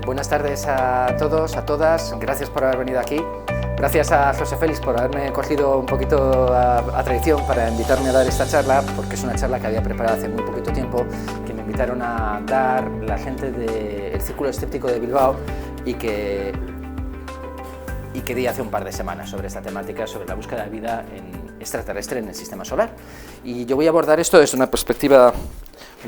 Buenas tardes a todos, a todas, gracias por haber venido aquí. Gracias a José Félix por haberme cogido un poquito a traición para invitarme a dar esta charla, porque es una charla que había preparado hace muy poquito tiempo, que me invitaron a dar la gente del Círculo Escéptico de Bilbao y que di hace un par de semanas sobre esta temática, sobre la búsqueda de vida extraterrestre en el sistema solar. Y yo voy a abordar esto desde una perspectiva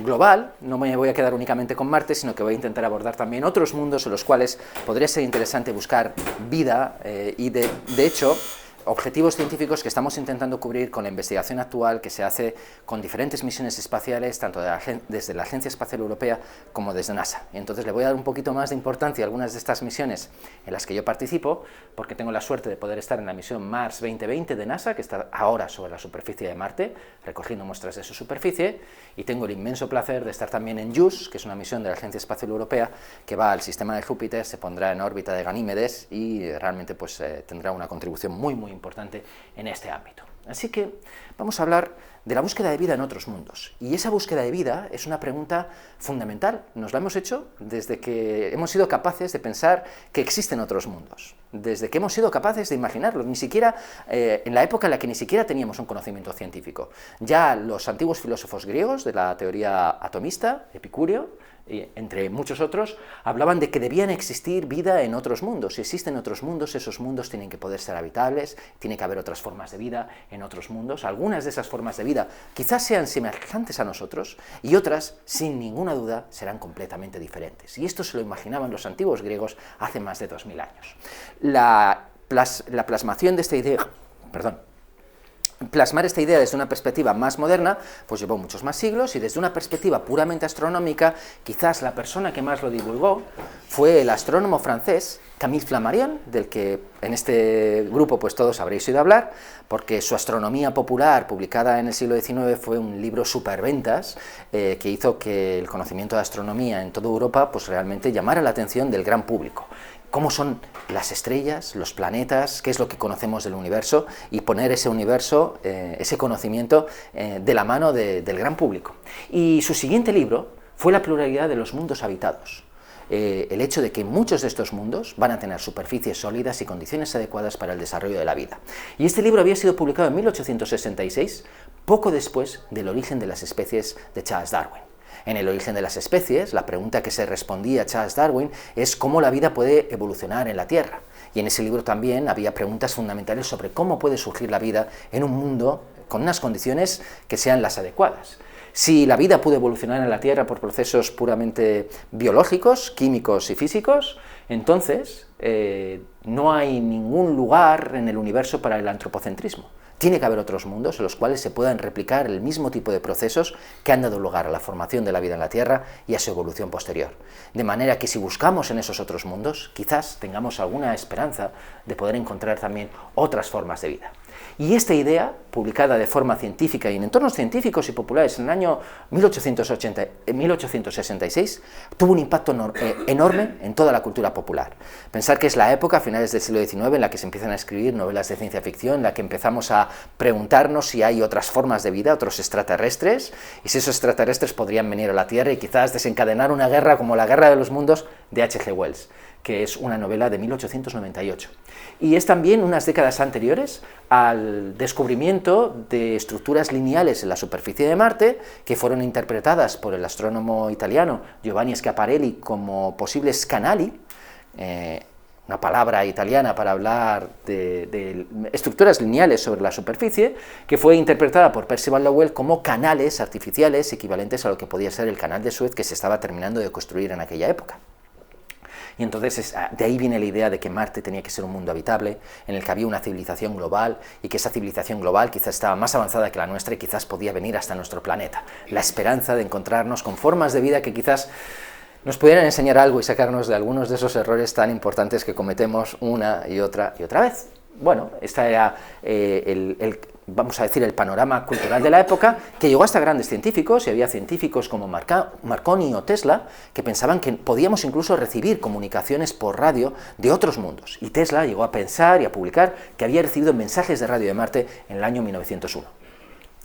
global, no me voy a quedar únicamente con Marte, sino que voy a intentar abordar también otros mundos en los cuales podría ser interesante buscar vida y de hecho objetivos científicos que estamos intentando cubrir con la investigación actual que se hace con diferentes misiones espaciales, tanto desde la Agencia Espacial Europea como desde NASA. Y entonces le voy a dar un poquito más de importancia a algunas de estas misiones en las que yo participo, porque tengo la suerte de poder estar en la misión Mars 2020 de NASA, que está ahora sobre la superficie de Marte, recogiendo muestras de su superficie, y tengo el inmenso placer de estar también en JUICE, que es una misión de la Agencia Espacial Europea, que va al sistema de Júpiter, se pondrá en órbita de Ganímedes y realmente pues, tendrá una contribución muy importante en este ámbito. Así que vamos a hablar de la búsqueda de vida en otros mundos. Y esa búsqueda de vida es una pregunta fundamental. Nos la hemos hecho desde que hemos sido capaces de pensar que existen otros mundos. Desde que hemos sido capaces de imaginarlos, ni siquiera en la época en la que ni siquiera teníamos un conocimiento científico. Ya los antiguos filósofos griegos de la teoría atomista, Epicúreo, entre muchos otros, hablaban de que debían existir vida en otros mundos. Si existen otros mundos, esos mundos tienen que poder ser habitables, tiene que haber otras formas de vida en otros mundos. Algunas de esas formas de vida quizás sean semejantes a nosotros y otras, sin ninguna duda, serán completamente diferentes. Y esto se lo imaginaban los antiguos griegos hace más de 2000 años. La plasmación de esta idea, Plasmar esta idea desde una perspectiva más moderna, pues llevó muchos más siglos, y desde una perspectiva puramente astronómica, quizás la persona que más lo divulgó fue el astrónomo francés Camille Flammarion, del que en este grupo pues todos habréis oído hablar, porque su Astronomía Popular, publicada en el siglo XIX, fue un libro superventas que hizo que el conocimiento de astronomía en toda Europa pues realmente llamara la atención del gran público. Cómo son las estrellas, los planetas, qué es lo que conocemos del universo, y poner ese universo, ese conocimiento de la mano del gran público. Y su siguiente libro fue La pluralidad de los mundos habitados. El hecho de que muchos de estos mundos van a tener superficies sólidas y condiciones adecuadas para el desarrollo de la vida. Y este libro había sido publicado en 1866, poco después del origen de las especies de Charles Darwin. En El origen de las especies, la pregunta que se respondía a Charles Darwin es cómo la vida puede evolucionar en la Tierra. Y en ese libro también había preguntas fundamentales sobre cómo puede surgir la vida en un mundo con unas condiciones que sean las adecuadas. Si la vida pudo evolucionar en la Tierra por procesos puramente biológicos, químicos y físicos, entonces no hay ningún lugar en el universo para el antropocentrismo. Tiene que haber otros mundos en los cuales se puedan replicar el mismo tipo de procesos que han dado lugar a la formación de la vida en la Tierra y a su evolución posterior. De manera que si buscamos en esos otros mundos, quizás tengamos alguna esperanza de poder encontrar también otras formas de vida. Y esta idea, publicada de forma científica y en entornos científicos y populares en el año 1866, tuvo un impacto enorme en toda la cultura popular. Pensar que es la época, a finales del siglo XIX, en la que se empiezan a escribir novelas de ciencia ficción, en la que empezamos a preguntarnos si hay otras formas de vida, otros extraterrestres, y si esos extraterrestres podrían venir a la Tierra y quizás desencadenar una guerra como la Guerra de los Mundos de H.G. Wells, que es una novela de 1898. Y es también unas décadas anteriores al descubrimiento de estructuras lineales en la superficie de Marte, que fueron interpretadas por el astrónomo italiano Giovanni Schiaparelli como posibles canali, una palabra italiana para hablar de estructuras lineales sobre la superficie, que fue interpretada por Percival Lowell como canales artificiales equivalentes a lo que podía ser el canal de Suez que se estaba terminando de construir en aquella época. Y entonces de ahí viene la idea de que Marte tenía que ser un mundo habitable, en el que había una civilización global, y que esa civilización global quizás estaba más avanzada que la nuestra y quizás podía venir hasta nuestro planeta. La esperanza de encontrarnos con formas de vida que quizás nos pudieran enseñar algo y sacarnos de algunos de esos errores tan importantes que cometemos una y otra vez. Bueno, este era vamos a decir, el panorama cultural de la época, que llegó hasta grandes científicos, y había científicos como Marconi o Tesla, que pensaban que podíamos incluso recibir comunicaciones por radio de otros mundos. Y Tesla llegó a pensar y a publicar que había recibido mensajes de radio de Marte en el año 1901.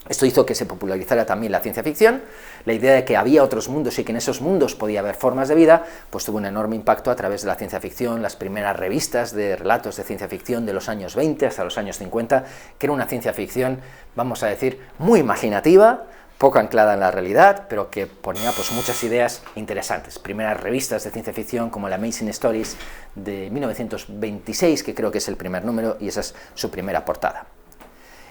Esto hizo que se popularizara también la ciencia ficción. La idea de que había otros mundos y que en esos mundos podía haber formas de vida, pues tuvo un enorme impacto a través de la ciencia ficción, las primeras revistas de relatos de ciencia ficción de los años 20 hasta los años 50, que era una ciencia ficción, vamos a decir, muy imaginativa, poco anclada en la realidad, pero que ponía pues muchas ideas interesantes. Primeras revistas de ciencia ficción como la Amazing Stories de 1926, que creo que es el primer número, y esa es su primera portada.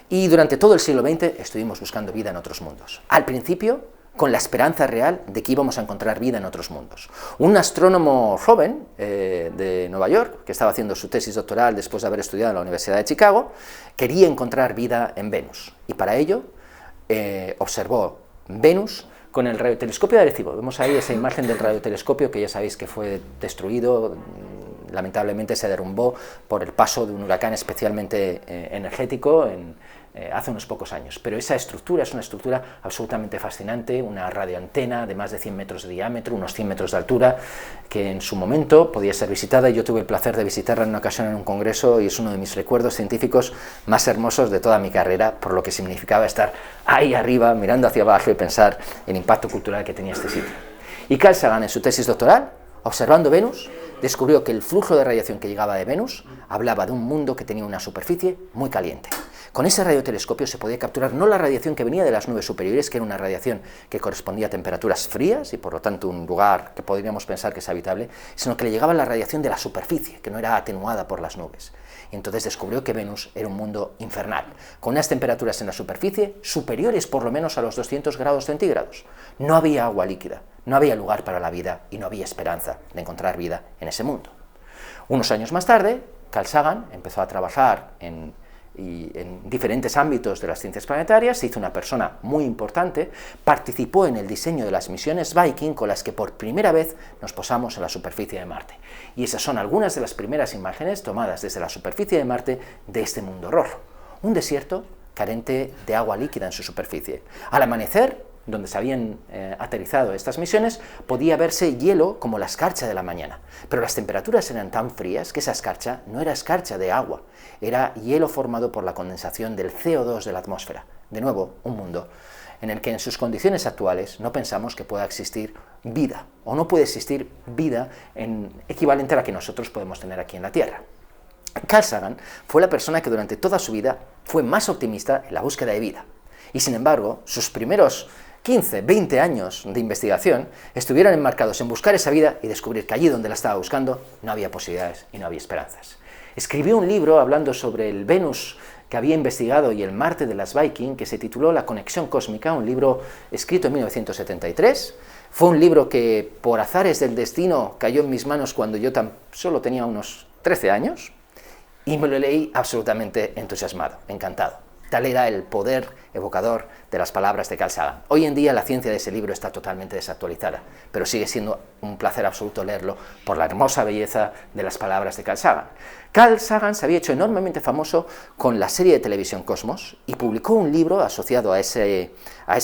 Y durante todo el siglo XX estuvimos buscando vida en otros mundos. Al principio, con la esperanza real de que íbamos a encontrar vida en otros mundos. Un astrónomo joven de Nueva York, que estaba haciendo su tesis doctoral después de haber estudiado en la Universidad de Chicago, quería encontrar vida en Venus. Y para ello observó Venus con el radiotelescopio de Arecibo. Vemos ahí esa imagen del radiotelescopio que ya sabéis que fue destruido, lamentablemente se derrumbó por el paso de un huracán especialmente energético hace unos pocos años. Pero esa estructura es una estructura absolutamente fascinante, una radioantena de más de 100 metros de diámetro, unos 100 metros de altura, que en su momento podía ser visitada, y yo tuve el placer de visitarla en una ocasión en un congreso, y es uno de mis recuerdos científicos más hermosos de toda mi carrera, por lo que significaba estar ahí arriba, mirando hacia abajo y pensar en el impacto cultural que tenía este sitio. Y Carl Sagan, en su tesis doctoral, observando Venus, descubrió que el flujo de radiación que llegaba de Venus hablaba de un mundo que tenía una superficie muy caliente. Con ese radiotelescopio se podía capturar no la radiación que venía de las nubes superiores, que era una radiación que correspondía a temperaturas frías y por lo tanto un lugar que podríamos pensar que es habitable, sino que le llegaba la radiación de la superficie, que no era atenuada por las nubes. Y entonces descubrió que Venus era un mundo infernal, con unas temperaturas en la superficie superiores por lo menos a los 200 grados centígrados. No había agua líquida, no había lugar para la vida y no había esperanza de encontrar vida en ese mundo. Unos años más tarde, Carl Sagan empezó a trabajar en diferentes ámbitos de las ciencias planetarias, se hizo una persona muy importante, participó en el diseño de las misiones Viking con las que por primera vez nos posamos en la superficie de Marte. Y esas son algunas de las primeras imágenes tomadas desde la superficie de Marte de este mundo rojo. Un desierto carente de agua líquida en su superficie. Al amanecer, donde se habían aterrizado estas misiones, podía verse hielo como la escarcha de la mañana, pero las temperaturas eran tan frías que esa escarcha no era escarcha de agua, era hielo formado por la condensación del CO2 de la atmósfera. De nuevo, un mundo en el que en sus condiciones actuales no pensamos que pueda existir vida, o no puede existir vida equivalente a la que nosotros podemos tener aquí en la Tierra. Carl Sagan fue la persona que durante toda su vida fue más optimista en la búsqueda de vida, y sin embargo, sus primeros 15, 20 años de investigación estuvieron enmarcados en buscar esa vida y descubrir que allí donde la estaba buscando no había posibilidades y no había esperanzas. Escribió un libro hablando sobre el Venus que había investigado y el Marte de las Viking, que se tituló La conexión cósmica, un libro escrito en 1973. Fue un libro que por azares del destino cayó en mis manos cuando yo tan solo tenía unos 13 años y me lo leí absolutamente entusiasmado, encantado. Tal era el poder evocador de las palabras de Carl Sagan. Hoy en día la ciencia de ese libro está totalmente desactualizada, pero sigue siendo un placer absoluto leerlo por la hermosa belleza de las palabras de Carl Sagan. Carl Sagan se había hecho enormemente famoso con la serie de televisión Cosmos y publicó un libro asociado a esa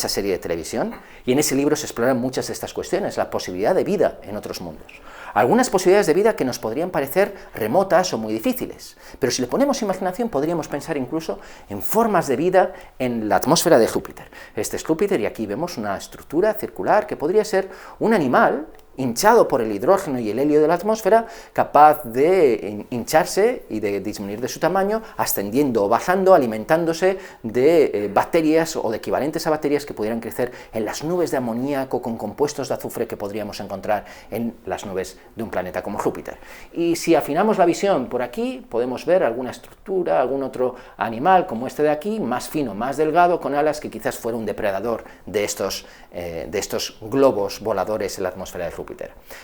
serie de televisión, y en ese libro se exploran muchas de estas cuestiones, la posibilidad de vida en otros mundos. Algunas posibilidades de vida que nos podrían parecer remotas o muy difíciles, pero si le ponemos imaginación podríamos pensar incluso en formas de vida en la atmósfera de Júpiter. Este es Júpiter y aquí vemos una estructura circular que podría ser un animal hinchado por el hidrógeno y el helio de la atmósfera, capaz de hincharse y de disminuir de su tamaño, ascendiendo o bajando, alimentándose de bacterias o de equivalentes a bacterias que pudieran crecer en las nubes de amoníaco con compuestos de azufre que podríamos encontrar en las nubes de un planeta como Júpiter. Y si afinamos la visión por aquí, podemos ver alguna estructura, algún otro animal como este de aquí, más fino, más delgado, con alas, que quizás fuera un depredador de estos globos voladores en la atmósfera de Júpiter.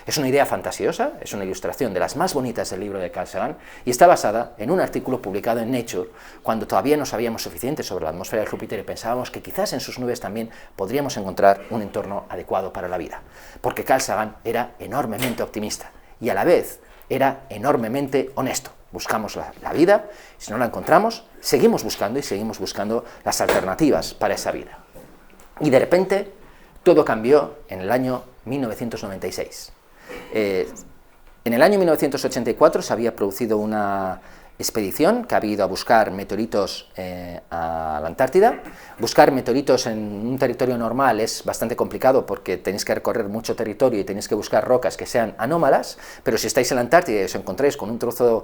Es una idea fantasiosa, es una ilustración de las más bonitas del libro de Carl Sagan y está basada en un artículo publicado en Nature cuando todavía no sabíamos suficiente sobre la atmósfera de Júpiter y pensábamos que quizás en sus nubes también podríamos encontrar un entorno adecuado para la vida. Porque Carl Sagan era enormemente optimista y a la vez era enormemente honesto. Buscamos la vida, si no la encontramos, seguimos buscando y seguimos buscando las alternativas para esa vida. Y de repente todo cambió en el año 1996. En el año 1984 se había producido una expedición que ha ido a buscar meteoritos a la Antártida. Buscar meteoritos en un territorio normal es bastante complicado porque tenéis que recorrer mucho territorio y tenéis que buscar rocas que sean anómalas, pero si estáis en la Antártida y os encontráis con un trozo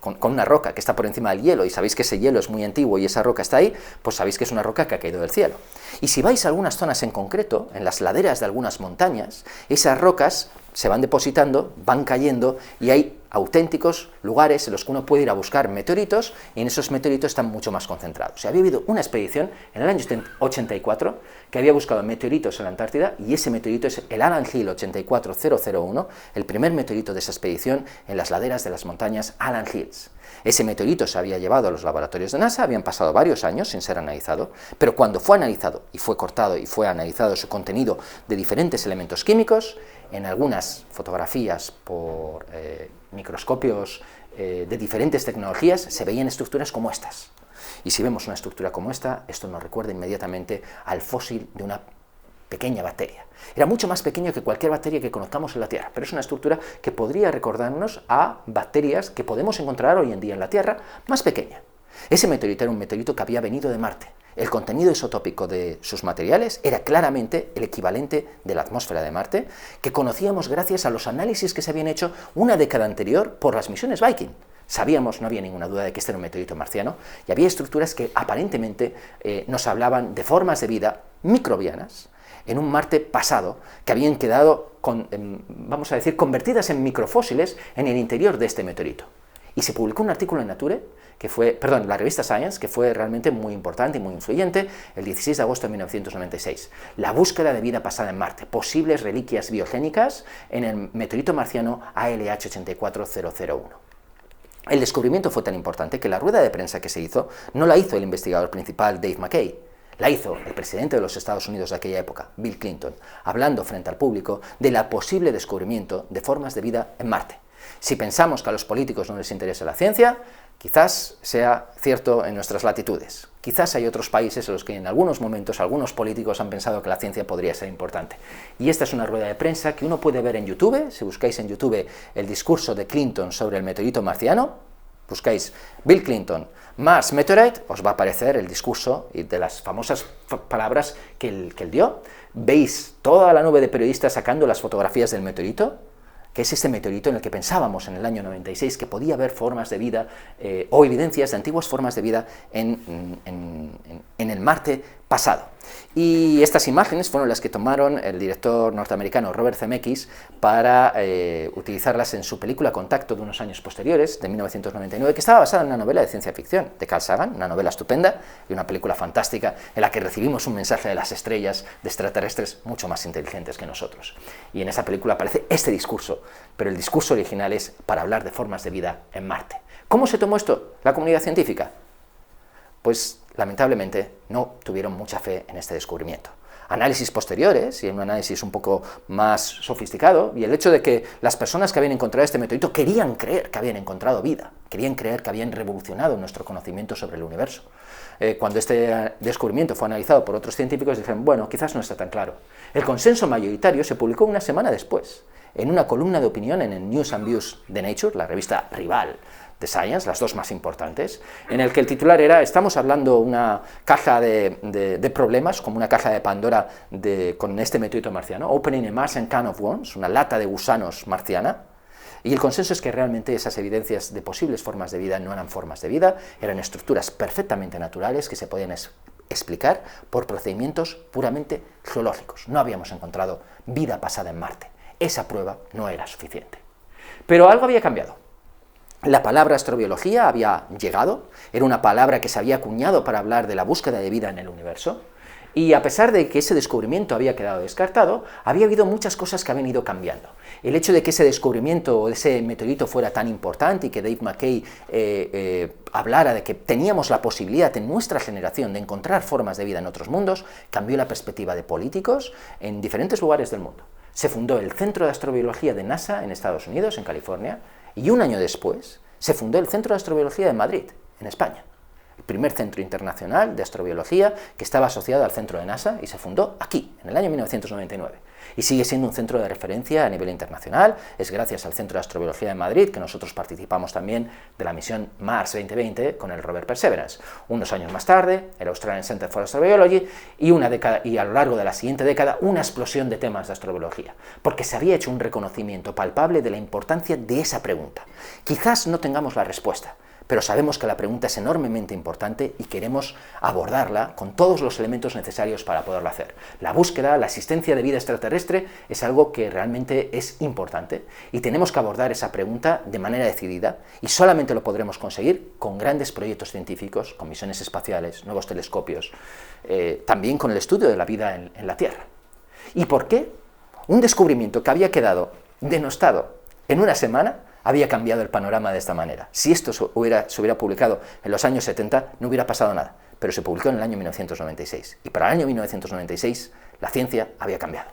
con una roca que está por encima del hielo y sabéis que ese hielo es muy antiguo y esa roca está ahí, pues sabéis que es una roca que ha caído del cielo. Y si vais a algunas zonas en concreto, en las laderas de algunas montañas, esas rocas se van depositando, van cayendo y hay auténticos lugares en los que uno puede ir a buscar meteoritos y en esos meteoritos están mucho más concentrados. Había habido una expedición en el año 84 que había buscado meteoritos en la Antártida y ese meteorito es el Alan Hill 84001, el primer meteorito de esa expedición en las laderas de las montañas Alan Hills. Ese meteorito se había llevado a los laboratorios de NASA, habían pasado varios años sin ser analizado, pero cuando fue analizado y fue cortado y fue analizado su contenido de diferentes elementos químicos, en algunas fotografías por microscopios de diferentes tecnologías se veían estructuras como estas. Y si vemos una estructura como esta, esto nos recuerda inmediatamente al fósil de una pequeña bacteria. Era mucho más pequeño que cualquier bacteria que conozcamos en la Tierra, pero es una estructura que podría recordarnos a bacterias que podemos encontrar hoy en día en la Tierra, más pequeña. Ese meteorito era un meteorito que había venido de Marte. El contenido isotópico de sus materiales era claramente el equivalente de la atmósfera de Marte, que conocíamos gracias a los análisis que se habían hecho una década anterior por las misiones Viking. Sabíamos, no había ninguna duda de que este era un meteorito marciano, y había estructuras que aparentemente nos hablaban de formas de vida microbianas en un Marte pasado, que habían quedado, vamos a decir, convertidas en microfósiles en el interior de este meteorito. Y se publicó un artículo en Nature, la revista Science, que fue realmente muy importante y muy influyente, el 16 de agosto de 1996. La búsqueda de vida pasada en Marte, posibles reliquias biogénicas en el meteorito marciano ALH 84001. El descubrimiento fue tan importante que la rueda de prensa que se hizo no la hizo el investigador principal Dave McKay, la hizo el presidente de los Estados Unidos de aquella época, Bill Clinton, hablando frente al público del posible descubrimiento de formas de vida en Marte. Si pensamos que a los políticos no les interesa la ciencia, quizás sea cierto en nuestras latitudes. Quizás hay otros países en los que en algunos momentos algunos políticos han pensado que la ciencia podría ser importante. Y esta es una rueda de prensa que uno puede ver en YouTube. Si buscáis en YouTube el discurso de Clinton sobre el meteorito marciano, buscáis Bill Clinton, Mars Meteorite, os va a aparecer el discurso y de las famosas palabras que él dio. Veis toda la nube de periodistas sacando las fotografías del meteorito, que es este meteorito en el que pensábamos en el año 96 que podía haber formas de vida o evidencias de antiguas formas de vida en el Marte pasado. Y estas imágenes fueron las que tomaron el director norteamericano Robert Zemeckis para utilizarlas en su película Contacto de unos años posteriores, de 1999, que estaba basada en una novela de ciencia ficción de Carl Sagan, una novela estupenda y una película fantástica en la que recibimos un mensaje de las estrellas de extraterrestres mucho más inteligentes que nosotros. Y en esa película aparece este discurso, pero el discurso original es para hablar de formas de vida en Marte. ¿Cómo se tomó esto la comunidad científica? Pues lamentablemente no tuvieron mucha fe en este descubrimiento. Análisis posteriores, y un análisis un poco más sofisticado, y el hecho de que las personas que habían encontrado este meteorito querían creer que habían encontrado vida, querían creer que habían revolucionado nuestro conocimiento sobre el universo. Cuando este descubrimiento fue analizado por otros científicos, dijeron, bueno, quizás no está tan claro. El consenso mayoritario se publicó una semana después, en una columna de opinión en el News and Views de Nature, la revista rival de Science, las dos más importantes, en el que el titular era, estamos hablando una caja de problemas, como una caja de Pandora con este meteorito marciano, Opening a Martian Can of Worms, una lata de gusanos marciana, y el consenso es que realmente esas evidencias de posibles formas de vida no eran formas de vida, eran estructuras perfectamente naturales que se podían explicar por procedimientos puramente geológicos. No habíamos encontrado vida pasada en Marte. Esa prueba no era suficiente. Pero algo había cambiado. La palabra astrobiología había llegado, era una palabra que se había acuñado para hablar de la búsqueda de vida en el universo, y a pesar de que ese descubrimiento había quedado descartado, había habido muchas cosas que habían ido cambiando. El hecho de que ese descubrimiento o ese meteorito fuera tan importante y que Dave McKay hablara de que teníamos la posibilidad en nuestra generación de encontrar formas de vida en otros mundos, cambió la perspectiva de políticos en diferentes lugares del mundo. Se fundó el Centro de Astrobiología de NASA en Estados Unidos, en California, y un año después se fundó el Centro de Astrobiología de Madrid, en España. El primer centro internacional de astrobiología que estaba asociado al centro de NASA y se fundó aquí, en el año 1999. y sigue siendo un centro de referencia a nivel internacional. Es gracias al Centro de Astrobiología de Madrid que nosotros participamos también de la misión Mars 2020 con el rover Perseverance. Unos años más tarde, el Australian Centre for Astrobiology, y a lo largo de la siguiente década, una explosión de temas de astrobiología, porque se había hecho un reconocimiento palpable de la importancia de esa pregunta. Quizás no tengamos la respuesta, pero sabemos que la pregunta es enormemente importante y queremos abordarla con todos los elementos necesarios para poderlo hacer. La búsqueda, la existencia de vida extraterrestre es algo que realmente es importante y tenemos que abordar esa pregunta de manera decidida, y solamente lo podremos conseguir con grandes proyectos científicos, con misiones espaciales, nuevos telescopios, también con el estudio de la vida en la Tierra. ¿Y por qué? Un descubrimiento que había quedado denostado en una semana había cambiado el panorama de esta manera. Si esto se hubiera publicado en los años 70, no hubiera pasado nada, pero se publicó en el año 1996, y para el año 1996 la ciencia había cambiado.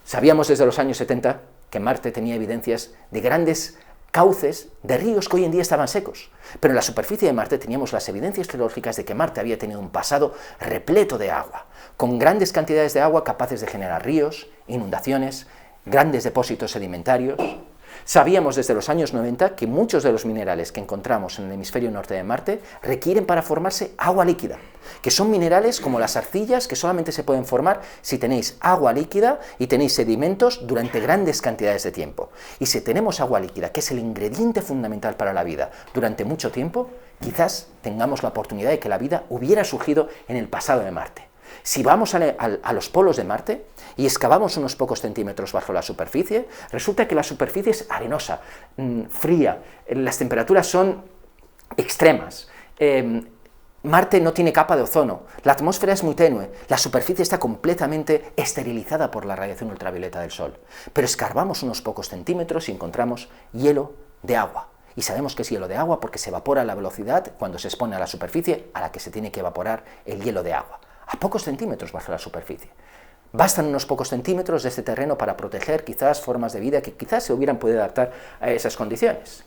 Sabíamos desde los años 70 que Marte tenía evidencias de grandes cauces de ríos que hoy en día estaban secos, pero en la superficie de Marte teníamos las evidencias geológicas de que Marte había tenido un pasado repleto de agua, con grandes cantidades de agua capaces de generar ríos, inundaciones, grandes depósitos sedimentarios. Sabíamos desde los años 90 que muchos de los minerales que encontramos en el hemisferio norte de Marte requieren para formarse agua líquida, que son minerales como las arcillas que solamente se pueden formar si tenéis agua líquida y tenéis sedimentos durante grandes cantidades de tiempo. Y si tenemos agua líquida, que es el ingrediente fundamental para la vida, durante mucho tiempo, quizás tengamos la oportunidad de que la vida hubiera surgido en el pasado de Marte. Si vamos a los polos de Marte y excavamos unos pocos centímetros bajo la superficie, resulta que la superficie es arenosa, fría, las temperaturas son extremas. Marte no tiene capa de ozono, la atmósfera es muy tenue, la superficie está completamente esterilizada por la radiación ultravioleta del Sol. Pero escarbamos unos pocos centímetros y encontramos hielo de agua. Y sabemos que es hielo de agua porque se evapora a la velocidad cuando se expone a la superficie a la que se tiene que evaporar el hielo de agua, a pocos centímetros bajo la superficie. Bastan unos pocos centímetros de este terreno para proteger quizás formas de vida que quizás se hubieran podido adaptar a esas condiciones.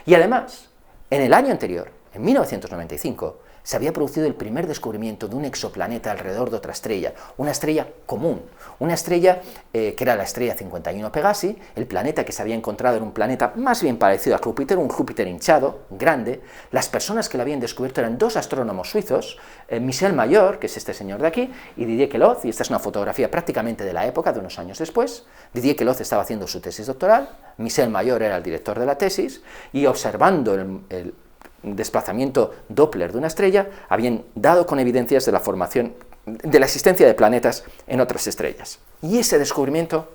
Y además, en el año anterior, en 1995, se había producido el primer descubrimiento de un exoplaneta alrededor de otra estrella, una estrella común, una estrella que era la estrella 51 Pegasi. El planeta que se había encontrado era un planeta más bien parecido a Júpiter, un Júpiter hinchado, grande. Las personas que lo habían descubierto eran dos astrónomos suizos, Michel Mayor, que es este señor de aquí, y Didier Queloz, y esta es una fotografía prácticamente de la época, de unos años después. Didier Queloz estaba haciendo su tesis doctoral, Michel Mayor era el director de la tesis, y observando el desplazamiento Doppler de una estrella, habían dado con evidencias de la formación, de la existencia de planetas en otras estrellas. Y ese descubrimiento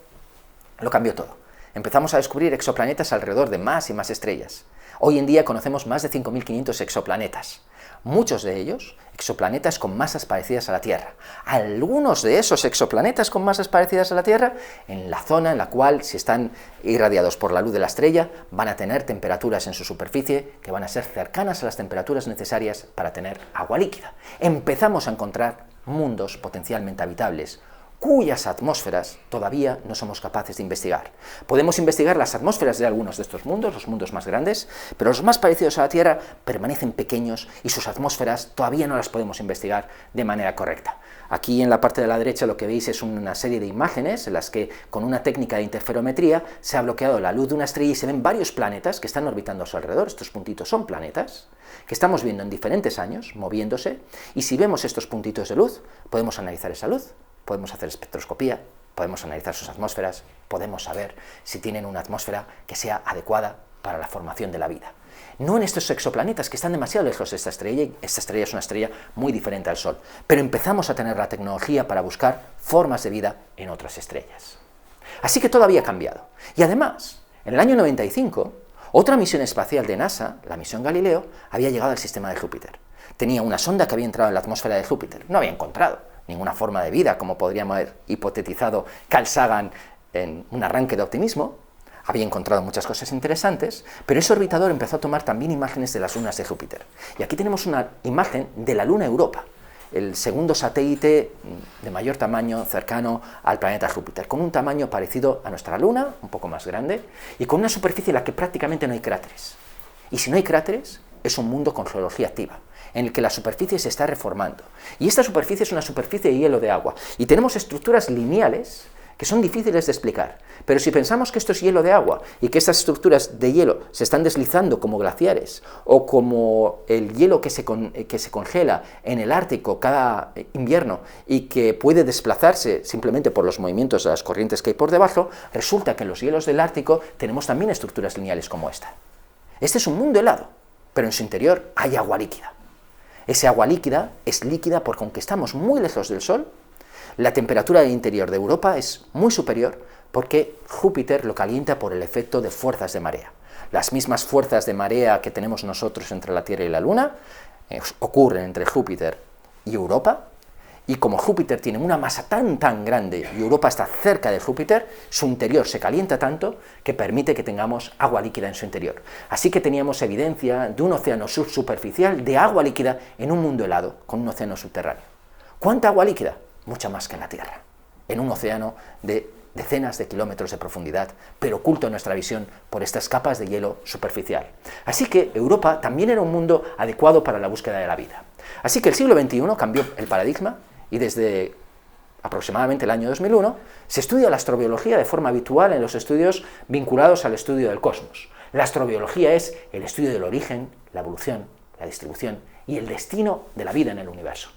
lo cambió todo. Empezamos a descubrir exoplanetas alrededor de más y más estrellas. Hoy en día conocemos más de 5.500 exoplanetas. Muchos de ellos exoplanetas con masas parecidas a la Tierra. Algunos de esos exoplanetas con masas parecidas a la Tierra, en la zona en la cual, si están irradiados por la luz de la estrella, van a tener temperaturas en su superficie que van a ser cercanas a las temperaturas necesarias para tener agua líquida. Empezamos a encontrar mundos potencialmente habitables, cuyas atmósferas todavía no somos capaces de investigar. Podemos investigar las atmósferas de algunos de estos mundos, los mundos más grandes, pero los más parecidos a la Tierra permanecen pequeños y sus atmósferas todavía no las podemos investigar de manera correcta. Aquí en la parte de la derecha lo que veis es una serie de imágenes en las que con una técnica de interferometría se ha bloqueado la luz de una estrella y se ven varios planetas que están orbitando a su alrededor. Estos puntitos son planetas que estamos viendo en diferentes años, moviéndose, y si vemos estos puntitos de luz, podemos analizar esa luz. Podemos hacer espectroscopía, podemos analizar sus atmósferas, podemos saber si tienen una atmósfera que sea adecuada para la formación de la vida. No en estos exoplanetas que están demasiado lejos de esta estrella, y esta estrella es una estrella muy diferente al Sol, pero empezamos a tener la tecnología para buscar formas de vida en otras estrellas. Así que todo había cambiado. Y además, en el año 95, otra misión espacial de NASA, la misión Galileo, había llegado al sistema de Júpiter. Tenía una sonda que había entrado en la atmósfera de Júpiter. No había encontrado ninguna forma de vida, como podríamos haber hipotetizado Carl Sagan en un arranque de optimismo. Había encontrado muchas cosas interesantes, pero ese orbitador empezó a tomar también imágenes de las lunas de Júpiter. Y aquí tenemos una imagen de la luna Europa, el segundo satélite de mayor tamaño cercano al planeta Júpiter, con un tamaño parecido a nuestra luna, un poco más grande, y con una superficie en la que prácticamente no hay cráteres. Y si no hay cráteres, es un mundo con geología activa, en el que la superficie se está reformando. Y esta superficie es una superficie de hielo de agua. Y tenemos estructuras lineales que son difíciles de explicar. Pero si pensamos que esto es hielo de agua y que estas estructuras de hielo se están deslizando como glaciares o como el hielo que se congela en el Ártico cada invierno y que puede desplazarse simplemente por los movimientos de las corrientes que hay por debajo, resulta que en los hielos del Ártico tenemos también estructuras lineales como esta. Este es un mundo helado, pero en su interior hay agua líquida. Esa agua líquida es líquida porque aunque estamos muy lejos del Sol, la temperatura del interior de Europa es muy superior porque Júpiter lo calienta por el efecto de fuerzas de marea. Las mismas fuerzas de marea que tenemos nosotros entre la Tierra y la Luna ocurren entre Júpiter y Europa, y como Júpiter tiene una masa tan grande y Europa está cerca de Júpiter, su interior se calienta tanto que permite que tengamos agua líquida en su interior. Así que teníamos evidencia de un océano subsuperficial de agua líquida en un mundo helado, con un océano subterráneo. ¿Cuánta agua líquida? Mucha más que en la Tierra, en un océano de decenas de kilómetros de profundidad, pero oculto a nuestra visión por estas capas de hielo superficial. Así que Europa también era un mundo adecuado para la búsqueda de la vida. Así que el siglo XXI cambió el paradigma y desde aproximadamente el año 2001 se estudia la astrobiología de forma habitual en los estudios vinculados al estudio del cosmos. La astrobiología es el estudio del origen, la evolución, la distribución y el destino de la vida en el universo.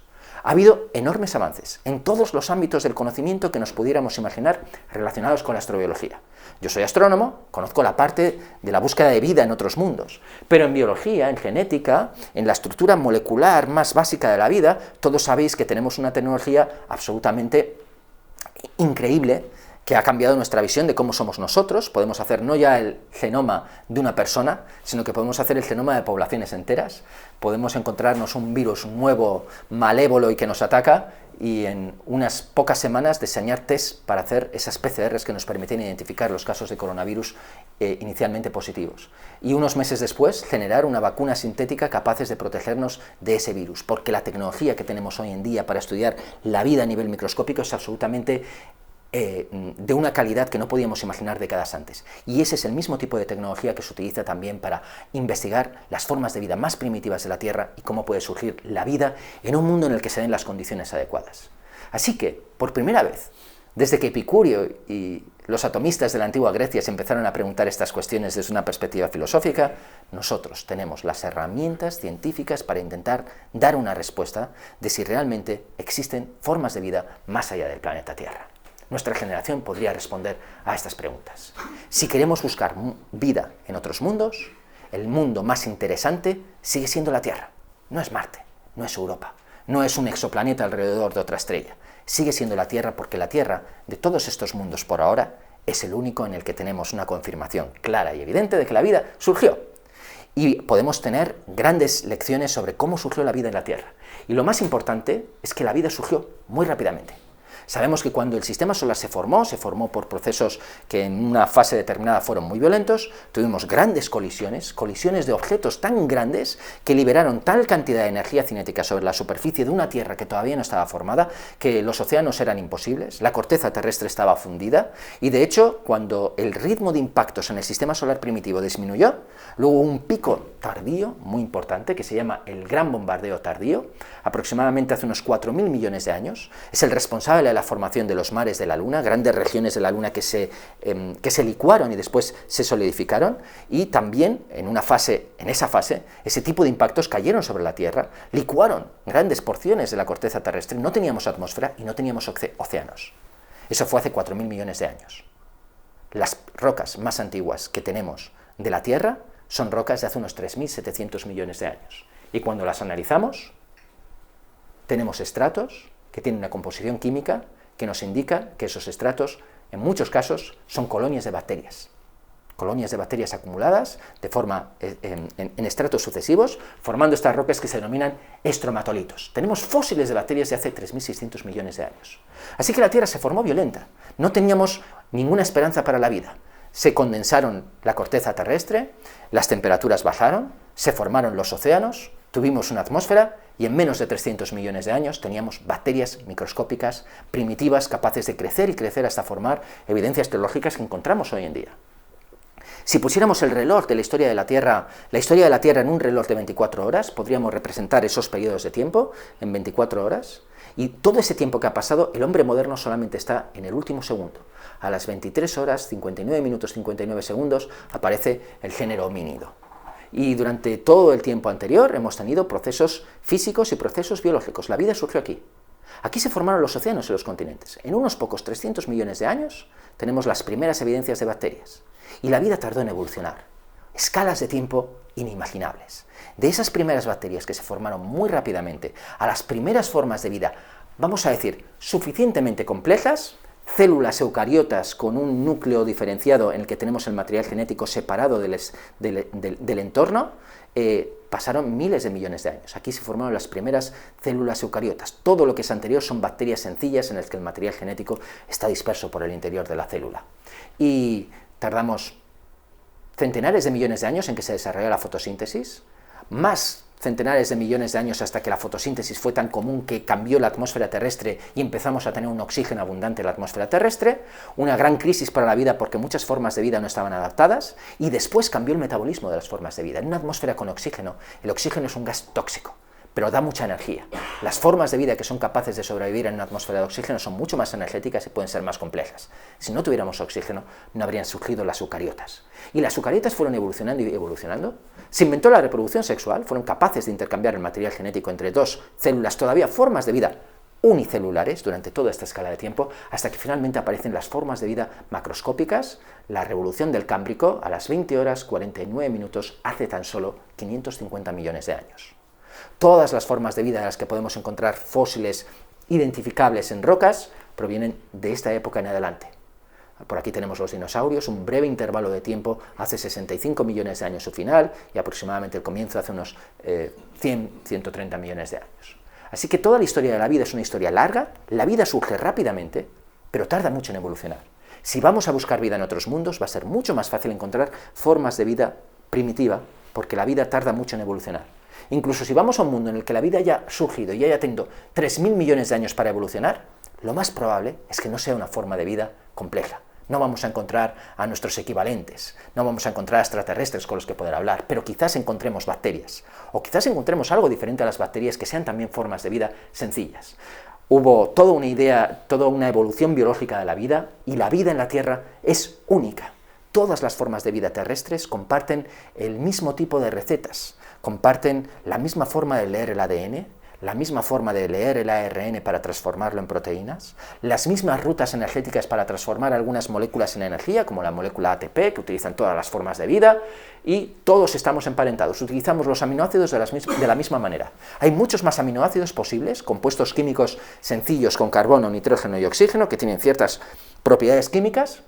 Ha habido enormes avances en todos los ámbitos del conocimiento que nos pudiéramos imaginar relacionados con la astrobiología. Yo soy astrónomo, conozco la parte de la búsqueda de vida en otros mundos, pero en biología, en genética, en la estructura molecular más básica de la vida, todos sabéis que tenemos una tecnología absolutamente increíble que ha cambiado nuestra visión de cómo somos nosotros. Podemos hacer no ya el genoma de una persona, sino que podemos hacer el genoma de poblaciones enteras. Podemos encontrarnos un virus nuevo, malévolo y que nos ataca, y en unas pocas semanas diseñar test para hacer esas PCRs que nos permiten identificar los casos de coronavirus inicialmente positivos. Y unos meses después generar una vacuna sintética capaces de protegernos de ese virus, porque la tecnología que tenemos hoy en día para estudiar la vida a nivel microscópico es absolutamente de una calidad que no podíamos imaginar décadas antes. Y ese es el mismo tipo de tecnología que se utiliza también para investigar las formas de vida más primitivas de la Tierra y cómo puede surgir la vida en un mundo en el que se den las condiciones adecuadas. Así que, por primera vez, desde que Epicurio y los atomistas de la antigua Grecia se empezaron a preguntar estas cuestiones desde una perspectiva filosófica, nosotros tenemos las herramientas científicas para intentar dar una respuesta de si realmente existen formas de vida más allá del planeta Tierra. Nuestra generación podría responder a estas preguntas. Si queremos buscar vida en otros mundos, el mundo más interesante sigue siendo la Tierra. No es Marte, no es Europa, no es un exoplaneta alrededor de otra estrella. Sigue siendo la Tierra porque la Tierra, de todos estos mundos por ahora, es el único en el que tenemos una confirmación clara y evidente de que la vida surgió. Y podemos tener grandes lecciones sobre cómo surgió la vida en la Tierra. Y lo más importante es que la vida surgió muy rápidamente. Sabemos que cuando el sistema solar se formó por procesos que en una fase determinada fueron muy violentos, tuvimos grandes colisiones de objetos tan grandes que liberaron tal cantidad de energía cinética sobre la superficie de una Tierra que todavía no estaba formada, que los océanos eran imposibles, la corteza terrestre estaba fundida, y de hecho, cuando el ritmo de impactos en el sistema solar primitivo disminuyó, luego hubo un pico tardío, muy importante, que se llama el Gran Bombardeo Tardío, aproximadamente hace unos 4.000 millones de años, es el responsable de la formación de los mares de la Luna, grandes regiones de la Luna que se licuaron y después se solidificaron, y también en esa fase, ese tipo de impactos cayeron sobre la Tierra, licuaron grandes porciones de la corteza terrestre, no teníamos atmósfera y no teníamos océanos. Eso fue hace 4.000 millones de años. Las rocas más antiguas que tenemos de la Tierra son rocas de hace unos 3.700 millones de años. Y cuando las analizamos, tenemos estratos que tienen una composición química que nos indica que esos estratos, en muchos casos, son colonias de bacterias acumuladas de forma en estratos sucesivos, formando estas rocas que se denominan estromatolitos. Tenemos fósiles de bacterias de hace 3.600 millones de años. Así que la Tierra se formó violenta, no teníamos ninguna esperanza para la vida. Se condensaron la corteza terrestre, las temperaturas bajaron, se formaron los océanos, tuvimos una atmósfera y en menos de 300 millones de años teníamos bacterias microscópicas, primitivas, capaces de crecer y crecer hasta formar evidencias teológicas que encontramos hoy en día. Si pusiéramos el reloj de la historia de la Tierra en un reloj de 24 horas, podríamos representar esos periodos de tiempo en 24 horas, y todo ese tiempo que ha pasado, el hombre moderno solamente está en el último segundo. A las 23 horas, 59 minutos, 59 segundos, aparece el género homínido. Y durante todo el tiempo anterior hemos tenido procesos físicos y procesos biológicos. La vida surgió aquí. Aquí se formaron los océanos y los continentes. En unos pocos 300 millones de años tenemos las primeras evidencias de bacterias. Y la vida tardó en evolucionar. Escalas de tiempo inimaginables. De esas primeras bacterias que se formaron muy rápidamente a las primeras formas de vida, vamos a decir, suficientemente complejas, células eucariotas con un núcleo diferenciado en el que tenemos el material genético separado del entorno, pasaron miles de millones de años. Aquí se formaron las primeras células eucariotas. Todo lo que es anterior son bacterias sencillas en las que el material genético está disperso por el interior de la célula. Y tardamos centenares de millones de años en que se desarrolla la fotosíntesis, más centenares de millones de años hasta que la fotosíntesis fue tan común que cambió la atmósfera terrestre y empezamos a tener un oxígeno abundante en la atmósfera terrestre, una gran crisis para la vida porque muchas formas de vida no estaban adaptadas, y después cambió el metabolismo de las formas de vida. En una atmósfera con oxígeno, el oxígeno es un gas tóxico, pero da mucha energía. Las formas de vida que son capaces de sobrevivir en una atmósfera de oxígeno son mucho más energéticas y pueden ser más complejas. Si no tuviéramos oxígeno, no habrían surgido las eucariotas. Y las eucariotas fueron evolucionando y evolucionando. Se inventó la reproducción sexual, fueron capaces de intercambiar el material genético entre dos células, todavía formas de vida unicelulares durante toda esta escala de tiempo, hasta que finalmente aparecen las formas de vida macroscópicas, la revolución del Cámbrico a las 20 horas 49 minutos hace tan solo 550 millones de años. Todas las formas de vida de las que podemos encontrar fósiles identificables en rocas provienen de esta época en adelante. Por aquí tenemos los dinosaurios, un breve intervalo de tiempo, hace 65 millones de años su final, y aproximadamente el comienzo hace unos 100-130 millones de años. Así que toda la historia de la vida es una historia larga, la vida surge rápidamente, pero tarda mucho en evolucionar. Si vamos a buscar vida en otros mundos, va a ser mucho más fácil encontrar formas de vida primitiva, porque la vida tarda mucho en evolucionar. Incluso si vamos a un mundo en el que la vida haya surgido y haya tenido 3.000 millones de años para evolucionar, lo más probable es que no sea una forma de vida compleja. No vamos a encontrar a nuestros equivalentes, no vamos a encontrar extraterrestres con los que poder hablar, pero quizás encontremos bacterias, o quizás encontremos algo diferente a las bacterias que sean también formas de vida sencillas. Hubo toda una evolución biológica de la vida, y la vida en la Tierra es única. Todas las formas de vida terrestres comparten el mismo tipo de recetas, comparten la misma forma de leer el ADN, la misma forma de leer el ARN para transformarlo en proteínas, las mismas rutas energéticas para transformar algunas moléculas en energía, como la molécula ATP, que utilizan todas las formas de vida, y todos estamos emparentados. Utilizamos los aminoácidos de la misma manera. Hay muchos más aminoácidos posibles, compuestos químicos sencillos con carbono, nitrógeno y oxígeno, que tienen ciertas propiedades químicas.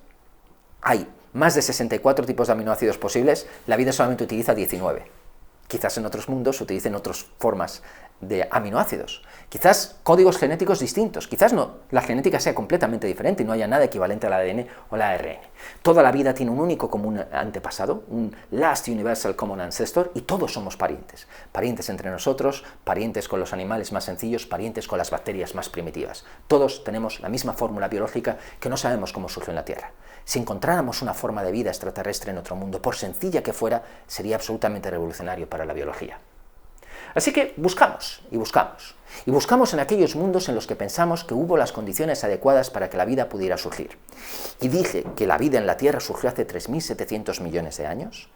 Hay más de 64 tipos de aminoácidos posibles, la vida solamente utiliza 19. Quizás en otros mundos utilicen otras formas de aminoácidos, quizás códigos genéticos distintos, quizás no, la genética sea completamente diferente y no haya nada equivalente al ADN o al ARN. Toda la vida tiene un único común antepasado, un Last Universal Common Ancestor, y todos somos parientes. Parientes entre nosotros, parientes con los animales más sencillos, parientes con las bacterias más primitivas. Todos tenemos la misma fórmula biológica que no sabemos cómo surgió en la Tierra. Si encontráramos una forma de vida extraterrestre en otro mundo, por sencilla que fuera, sería absolutamente revolucionario para la biología. Así que buscamos y buscamos. Y buscamos en aquellos mundos en los que pensamos que hubo las condiciones adecuadas para que la vida pudiera surgir. Y dije que la vida en la Tierra surgió hace 3.700 millones de años,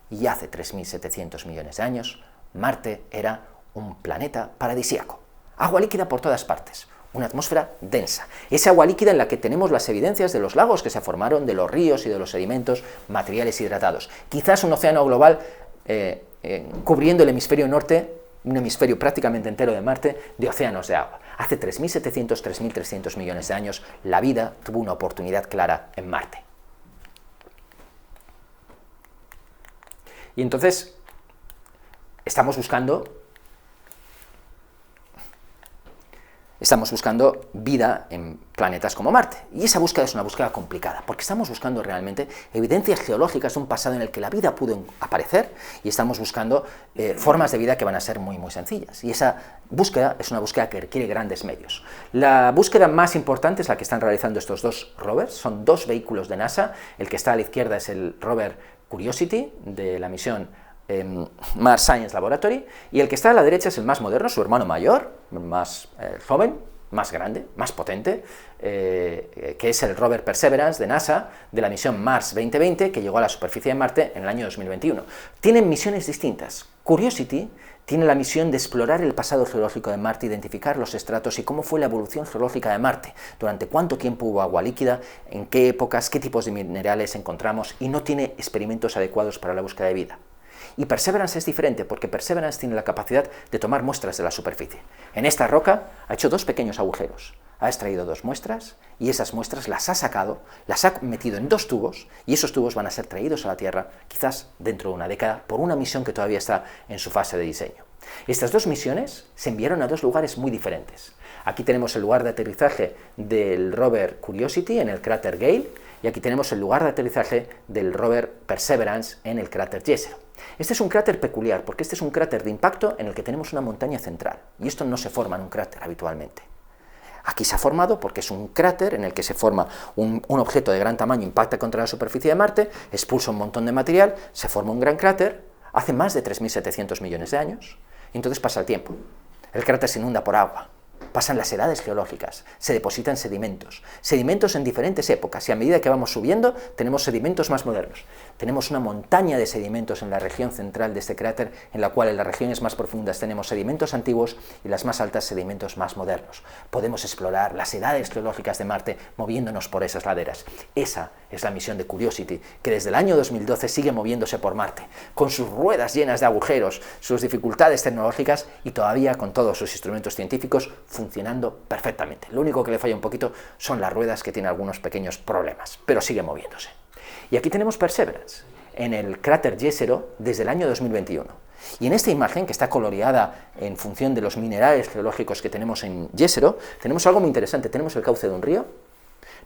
y hace 3.700 millones de años Marte era un planeta paradisíaco. Agua líquida por todas partes. Una atmósfera densa. Esa agua líquida en la que tenemos las evidencias de los lagos que se formaron, de los ríos y de los sedimentos, materiales hidratados. Quizás un océano global cubriendo el hemisferio norte, un hemisferio prácticamente entero de Marte, de océanos de agua. Hace 3.700, 3.300 millones de años, la vida tuvo una oportunidad clara en Marte. Y entonces, estamos buscando vida en planetas como Marte. Y esa búsqueda es una búsqueda complicada, porque estamos buscando realmente evidencias geológicas de un pasado en el que la vida pudo aparecer, y estamos buscando formas de vida que van a ser muy, muy sencillas. Y esa búsqueda es una búsqueda que requiere grandes medios. La búsqueda más importante es la que están realizando estos dos rovers. Son dos vehículos de NASA. El que está a la izquierda es el rover Curiosity, de la misión Mars Science Laboratory, y el que está a la derecha es el más moderno, su hermano mayor, más joven, más grande, más potente, que es el rover Perseverance de NASA, de la misión Mars 2020, que llegó a la superficie de Marte en el año 2021. Tienen misiones distintas. Curiosity tiene la misión de explorar el pasado geológico de Marte, identificar los estratos y cómo fue la evolución geológica de Marte, durante cuánto tiempo hubo agua líquida, en qué épocas, qué tipos de minerales encontramos, y no tiene experimentos adecuados para la búsqueda de vida. Y Perseverance es diferente porque Perseverance tiene la capacidad de tomar muestras de la superficie. En esta roca ha hecho 2 pequeños agujeros, ha extraído 2 muestras y esas muestras las ha sacado, las ha metido en 2 tubos y esos tubos van a ser traídos a la Tierra quizás dentro de una década por una misión que todavía está en su fase de diseño. Estas 2 misiones se enviaron a 2 lugares muy diferentes. Aquí tenemos el lugar de aterrizaje del rover Curiosity en el cráter Gale y aquí tenemos el lugar de aterrizaje del rover Perseverance en el cráter Jezero. Este es un cráter peculiar porque este es un cráter de impacto en el que tenemos una montaña central y esto no se forma en un cráter habitualmente. Aquí se ha formado porque es un cráter en el que se forma un objeto de gran tamaño, impacta contra la superficie de Marte, expulsa un montón de material, se forma un gran cráter, hace más de 3.700 millones de años, y entonces pasa el tiempo. El cráter se inunda por agua, pasan las edades geológicas, se depositan sedimentos en diferentes épocas, y a medida que vamos subiendo tenemos sedimentos más modernos. Tenemos una montaña de sedimentos en la región central de este cráter, en la cual en las regiones más profundas tenemos sedimentos antiguos y las más altas sedimentos más modernos. Podemos explorar las edades geológicas de Marte moviéndonos por esas laderas. Esa es la misión de Curiosity, que desde el año 2012 sigue moviéndose por Marte, con sus ruedas llenas de agujeros, sus dificultades tecnológicas y todavía con todos sus instrumentos científicos funcionando perfectamente. Lo único que le falla un poquito son las ruedas, que tienen algunos pequeños problemas, pero sigue moviéndose. Y aquí tenemos Perseverance, en el cráter Jezero, desde el año 2021. Y en esta imagen, que está coloreada en función de los minerales geológicos que tenemos en Jezero, tenemos algo muy interesante. Tenemos el cauce de un río,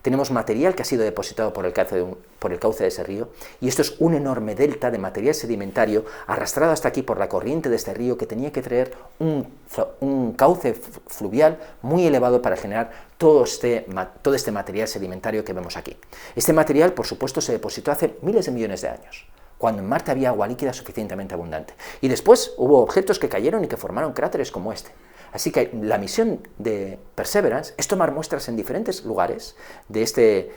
tenemos material que ha sido depositado por el cauce de ese río, y esto es un enorme delta de material sedimentario arrastrado hasta aquí por la corriente de este río, que tenía que traer un cauce fluvial muy elevado para generar todo este material sedimentario que vemos aquí. Este material, por supuesto, se depositó hace miles de millones de años, cuando en Marte había agua líquida suficientemente abundante. Y después hubo objetos que cayeron y que formaron cráteres como este. Así que la misión de Perseverance es tomar muestras en diferentes lugares de este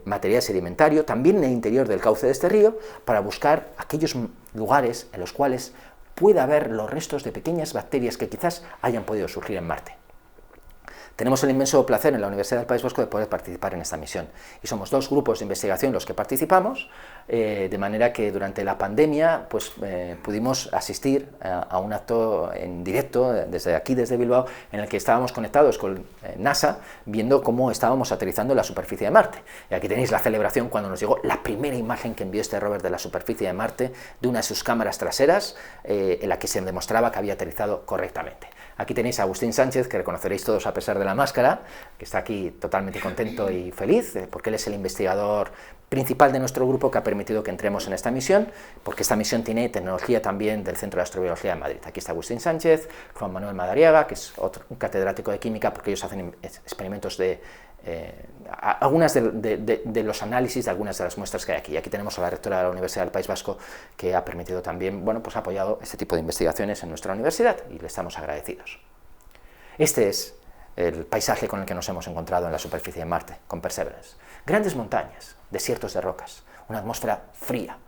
material sedimentario, también en el interior del cauce de este río, para buscar aquellos lugares en los cuales pueda haber los restos de pequeñas bacterias que quizás hayan podido surgir en Marte. Tenemos el inmenso placer en la Universidad del País Vasco de poder participar en esta misión. Y somos 2 grupos de investigación los que participamos, de manera que durante la pandemia pudimos asistir a un acto en directo desde aquí, desde Bilbao, en el que estábamos conectados con NASA, viendo cómo estábamos aterrizando en la superficie de Marte. Y aquí tenéis la celebración cuando nos llegó la primera imagen que envió este rover de la superficie de Marte, de una de sus cámaras traseras, en la que se demostraba que había aterrizado correctamente. Aquí tenéis a Agustín Sánchez, que reconoceréis todos a pesar de la máscara, que está aquí totalmente contento y feliz, porque él es el investigador principal de nuestro grupo que ha permitido que entremos en esta misión, porque esta misión tiene tecnología también del Centro de Astrobiología de Madrid. Aquí está Agustín Sánchez, Juan Manuel Madariaga, que es un catedrático de química, porque ellos hacen experimentos de algunas de los análisis de algunas de las muestras que hay aquí. Y aquí tenemos a la rectora de la Universidad del País Vasco, que ha permitido también, ha apoyado este tipo de investigaciones en nuestra universidad, y le estamos agradecidos. Este es el paisaje con el que nos hemos encontrado en la superficie de Marte, con Perseverance. Grandes montañas, desiertos de rocas, una atmósfera fría,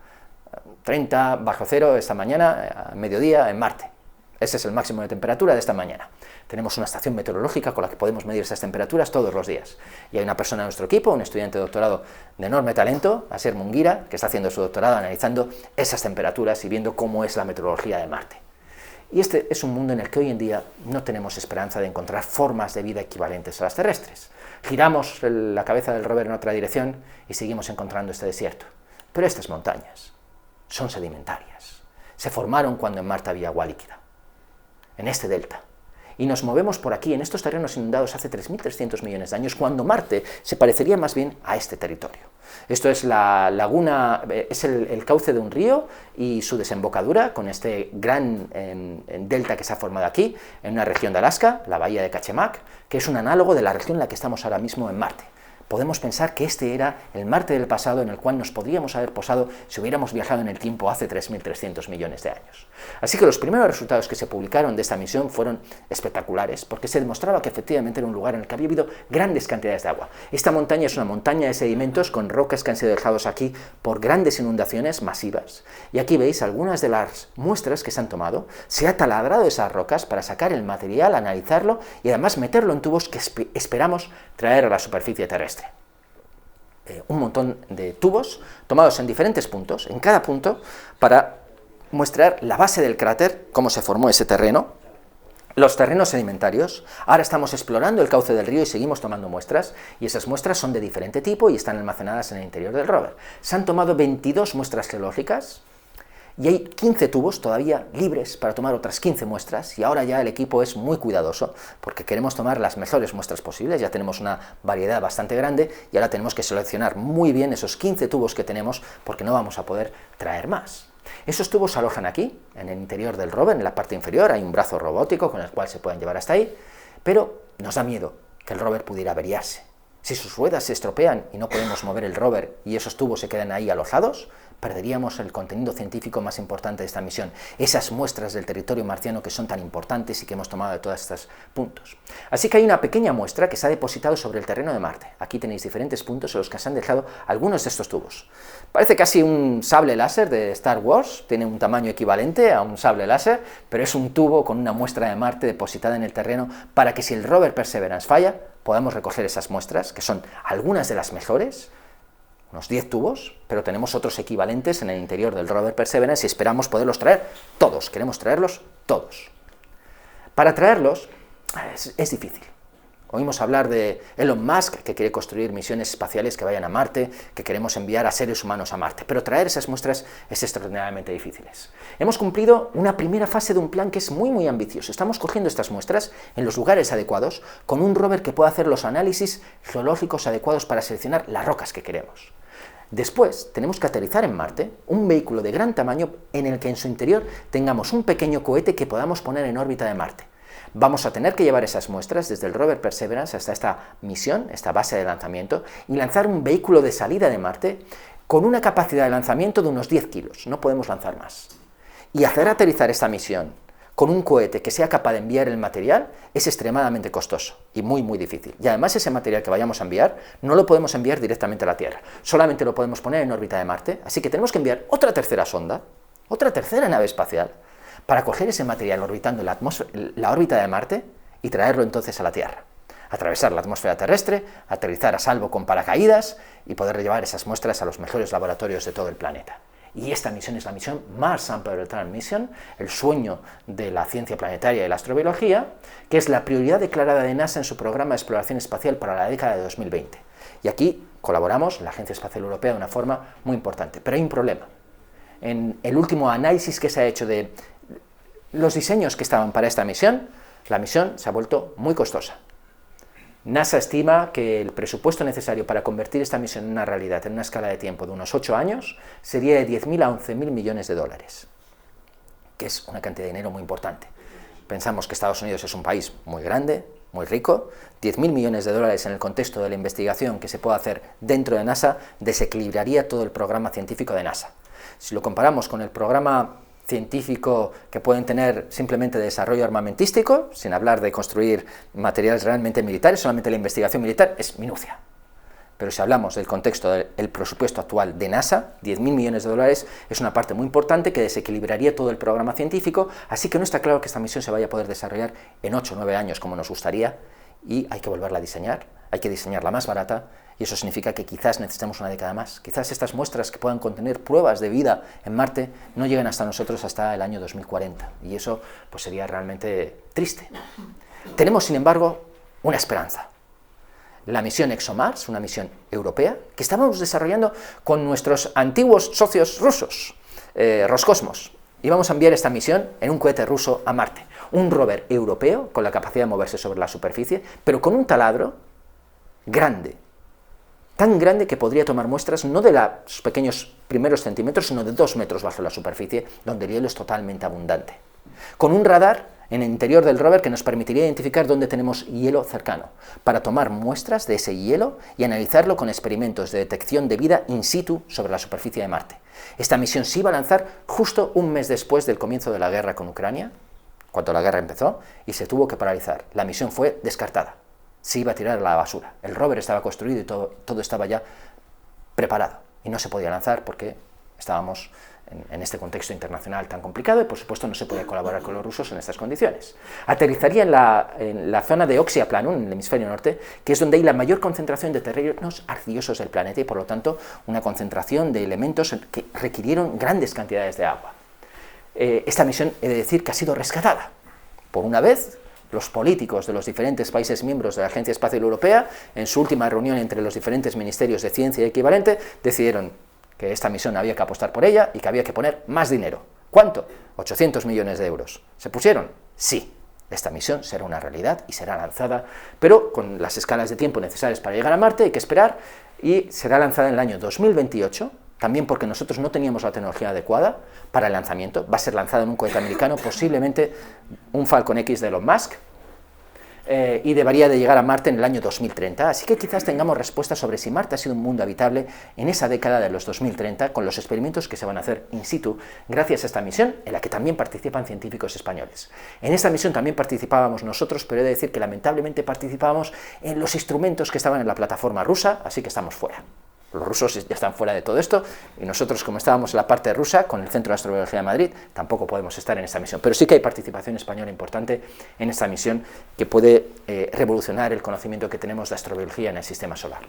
30 bajo cero esta mañana, a mediodía en Marte. Ese es el máximo de temperatura de esta mañana. Tenemos una estación meteorológica con la que podemos medir esas temperaturas todos los días. Y hay una persona en nuestro equipo, un estudiante de doctorado de enorme talento, Asier Munguira, que está haciendo su doctorado analizando esas temperaturas y viendo cómo es la meteorología de Marte. Y este es un mundo en el que hoy en día no tenemos esperanza de encontrar formas de vida equivalentes a las terrestres. Giramos la cabeza del rover en otra dirección y seguimos encontrando este desierto. Pero estas montañas son sedimentarias. Se formaron cuando en Marte había agua líquida, en este delta. Y nos movemos por aquí, en estos terrenos inundados hace 3.300 millones de años, cuando Marte se parecería más bien a este territorio. Esto es la laguna, es el cauce de un río y su desembocadura con este gran delta que se ha formado aquí, en una región de Alaska, la bahía de Kachemak, que es un análogo de la región en la que estamos ahora mismo en Marte. podemos pensar que este era el Marte del pasado en el cual nos podríamos haber posado si hubiéramos viajado en el tiempo hace 3.300 millones de años. Así que los primeros resultados que se publicaron de esta misión fueron espectaculares, porque se demostraba que efectivamente era un lugar en el que había habido grandes cantidades de agua. Esta montaña es una montaña de sedimentos con rocas que han sido dejados aquí por grandes inundaciones masivas. Y aquí veis algunas de las muestras que se han tomado. Se ha taladrado esas rocas para sacar el material, analizarlo y además meterlo en tubos que esperamos traer a la superficie terrestre. Un montón de tubos tomados en diferentes puntos, en cada punto, para mostrar la base del cráter, cómo se formó ese terreno, los terrenos sedimentarios. Ahora estamos explorando el cauce del río y seguimos tomando muestras, y esas muestras son de diferente tipo y están almacenadas en el interior del rover. Se han tomado 22 muestras geológicas, y hay 15 tubos todavía libres para tomar otras 15 muestras, y ahora ya el equipo es muy cuidadoso porque queremos tomar las mejores muestras posibles. Ya tenemos una variedad bastante grande y ahora tenemos que seleccionar muy bien esos 15 tubos que tenemos porque no vamos a poder traer más. Esos tubos se alojan aquí, en el interior del rover, en la parte inferior. Hay un brazo robótico con el cual se pueden llevar hasta ahí, pero nos da miedo que el rover pudiera averiarse. Si sus ruedas se estropean y no podemos mover el rover y esos tubos se quedan ahí alojados, perderíamos el contenido científico más importante de esta misión, esas muestras del territorio marciano que son tan importantes y que hemos tomado de todos estos puntos. Así que hay una pequeña muestra que se ha depositado sobre el terreno de Marte. Aquí tenéis diferentes puntos en los que se han dejado algunos de estos tubos. Parece casi un sable láser de Star Wars, tiene un tamaño equivalente a un sable láser, pero es un tubo con una muestra de Marte depositada en el terreno para que si el rover Perseverance falla, podamos recoger esas muestras, que son algunas de las mejores, unos 10 tubos, pero tenemos otros equivalentes en el interior del rover Perseverance y esperamos poderlos traer todos, queremos traerlos todos. Para traerlos es difícil. Oímos hablar de Elon Musk, que quiere construir misiones espaciales que vayan a Marte, que queremos enviar a seres humanos a Marte, pero traer esas muestras es extraordinariamente difícil. Hemos cumplido una primera fase de un plan que es muy ambicioso. Estamos cogiendo estas muestras en los lugares adecuados, con un rover que pueda hacer los análisis geológicos adecuados para seleccionar las rocas que queremos. Después tenemos que aterrizar en Marte un vehículo de gran tamaño en el que en su interior tengamos un pequeño cohete que podamos poner en órbita de Marte. Vamos a tener que llevar esas muestras desde el rover Perseverance hasta esta misión, esta base de lanzamiento, y lanzar un vehículo de salida de Marte con una capacidad de lanzamiento de unos 10 kilos, no podemos lanzar más. Y hacer aterrizar esta misión con un cohete que sea capaz de enviar el material es extremadamente costoso y muy difícil. Y además ese material que vayamos a enviar no lo podemos enviar directamente a la Tierra, solamente lo podemos poner en órbita de Marte, así que tenemos que enviar otra tercera sonda, otra tercera nave espacial, para coger ese material orbitando la órbita de Marte y traerlo entonces a la Tierra. Atravesar la atmósfera terrestre, aterrizar a salvo con paracaídas y poder llevar esas muestras a los mejores laboratorios de todo el planeta. Y esta misión es la misión Mars Sample Return Mission, el sueño de la ciencia planetaria y la astrobiología, que es la prioridad declarada de NASA en su programa de exploración espacial para la década de 2020. Y aquí colaboramos, la Agencia Espacial Europea, de una forma muy importante. Pero hay un problema. En el último análisis que se ha hecho de los diseños que estaban para esta misión, la misión se ha vuelto muy costosa. NASA estima que el presupuesto necesario para convertir esta misión en una realidad en una escala de tiempo de unos 8 años sería de 10.000 a 11.000 millones de dólares, que es una cantidad de dinero muy importante. Pensamos que Estados Unidos es un país muy grande, muy rico. 10.000 millones de dólares en el contexto de la investigación que se puede hacer dentro de NASA desequilibraría todo el programa científico de NASA. Si lo comparamos con el programa científico que pueden tener simplemente de desarrollo armamentístico, sin hablar de construir materiales realmente militares, solamente la investigación militar es minucia. Pero si hablamos del contexto del presupuesto actual de NASA, 10.000 millones de dólares es una parte muy importante que desequilibraría todo el programa científico, así que no está claro que esta misión se vaya a poder desarrollar en 8 o 9 años como nos gustaría, y hay que volverla a diseñar, hay que diseñarla más barata, y eso significa que quizás necesitemos una década más. Quizás estas muestras que puedan contener pruebas de vida en Marte no lleguen hasta nosotros hasta el año 2040, y eso pues sería realmente triste. Tenemos, sin embargo, una esperanza. La misión ExoMars, una misión europea, que estábamos desarrollando con nuestros antiguos socios rusos, Roscosmos. Y vamos a enviar esta misión en un cohete ruso a Marte. Un rover europeo con la capacidad de moverse sobre la superficie, pero con un taladro grande, tan grande que podría tomar muestras no de los pequeños primeros centímetros, sino de 2 metros bajo la superficie, donde el hielo es totalmente abundante. Con un radar en el interior del rover que nos permitiría identificar dónde tenemos hielo cercano, para tomar muestras de ese hielo y analizarlo con experimentos de detección de vida in situ sobre la superficie de Marte. Esta misión se iba a lanzar justo un mes después del comienzo de la guerra con Ucrania, cuando la guerra empezó, y se tuvo que paralizar. La misión fue descartada, se iba a tirar a la basura. El rover estaba construido y todo estaba ya preparado, y no se podía lanzar porque estábamos en este contexto internacional tan complicado y por supuesto no se podía colaborar con los rusos en estas condiciones. Aterrizaría en la zona de Oxyaplanum, en el hemisferio norte, que es donde hay la mayor concentración de terrenos arcillosos del planeta y por lo tanto una concentración de elementos que requirieron grandes cantidades de agua. Esta misión, he de decir, que ha sido rescatada. Por una vez, los políticos de los diferentes países miembros de la Agencia Espacial Europea, en su última reunión entre los diferentes ministerios de ciencia y equivalente, decidieron que esta misión había que apostar por ella y que había que poner más dinero. ¿Cuánto? 800 millones de euros. ¿Se pusieron? Sí. Esta misión será una realidad y será lanzada, pero con las escalas de tiempo necesarias para llegar a Marte hay que esperar, y será lanzada en el año 2028, también porque nosotros no teníamos la tecnología adecuada para el lanzamiento. Va a ser lanzada en un cohete americano, posiblemente un Falcon X de Elon Musk, y debería de llegar a Marte en el año 2030, así que quizás tengamos respuestas sobre si Marte ha sido un mundo habitable en esa década de los 2030, con los experimentos que se van a hacer in situ, gracias a esta misión, en la que también participan científicos españoles. En esta misión también participábamos nosotros, pero he de decir que lamentablemente participábamos en los instrumentos que estaban en la plataforma rusa, así que estamos fuera. Los rusos ya están fuera de todo esto, y nosotros, como estábamos en la parte rusa, con el Centro de Astrobiología de Madrid, tampoco podemos estar en esta misión. Pero sí que hay participación española importante en esta misión que puede revolucionar el conocimiento que tenemos de astrobiología en el sistema solar.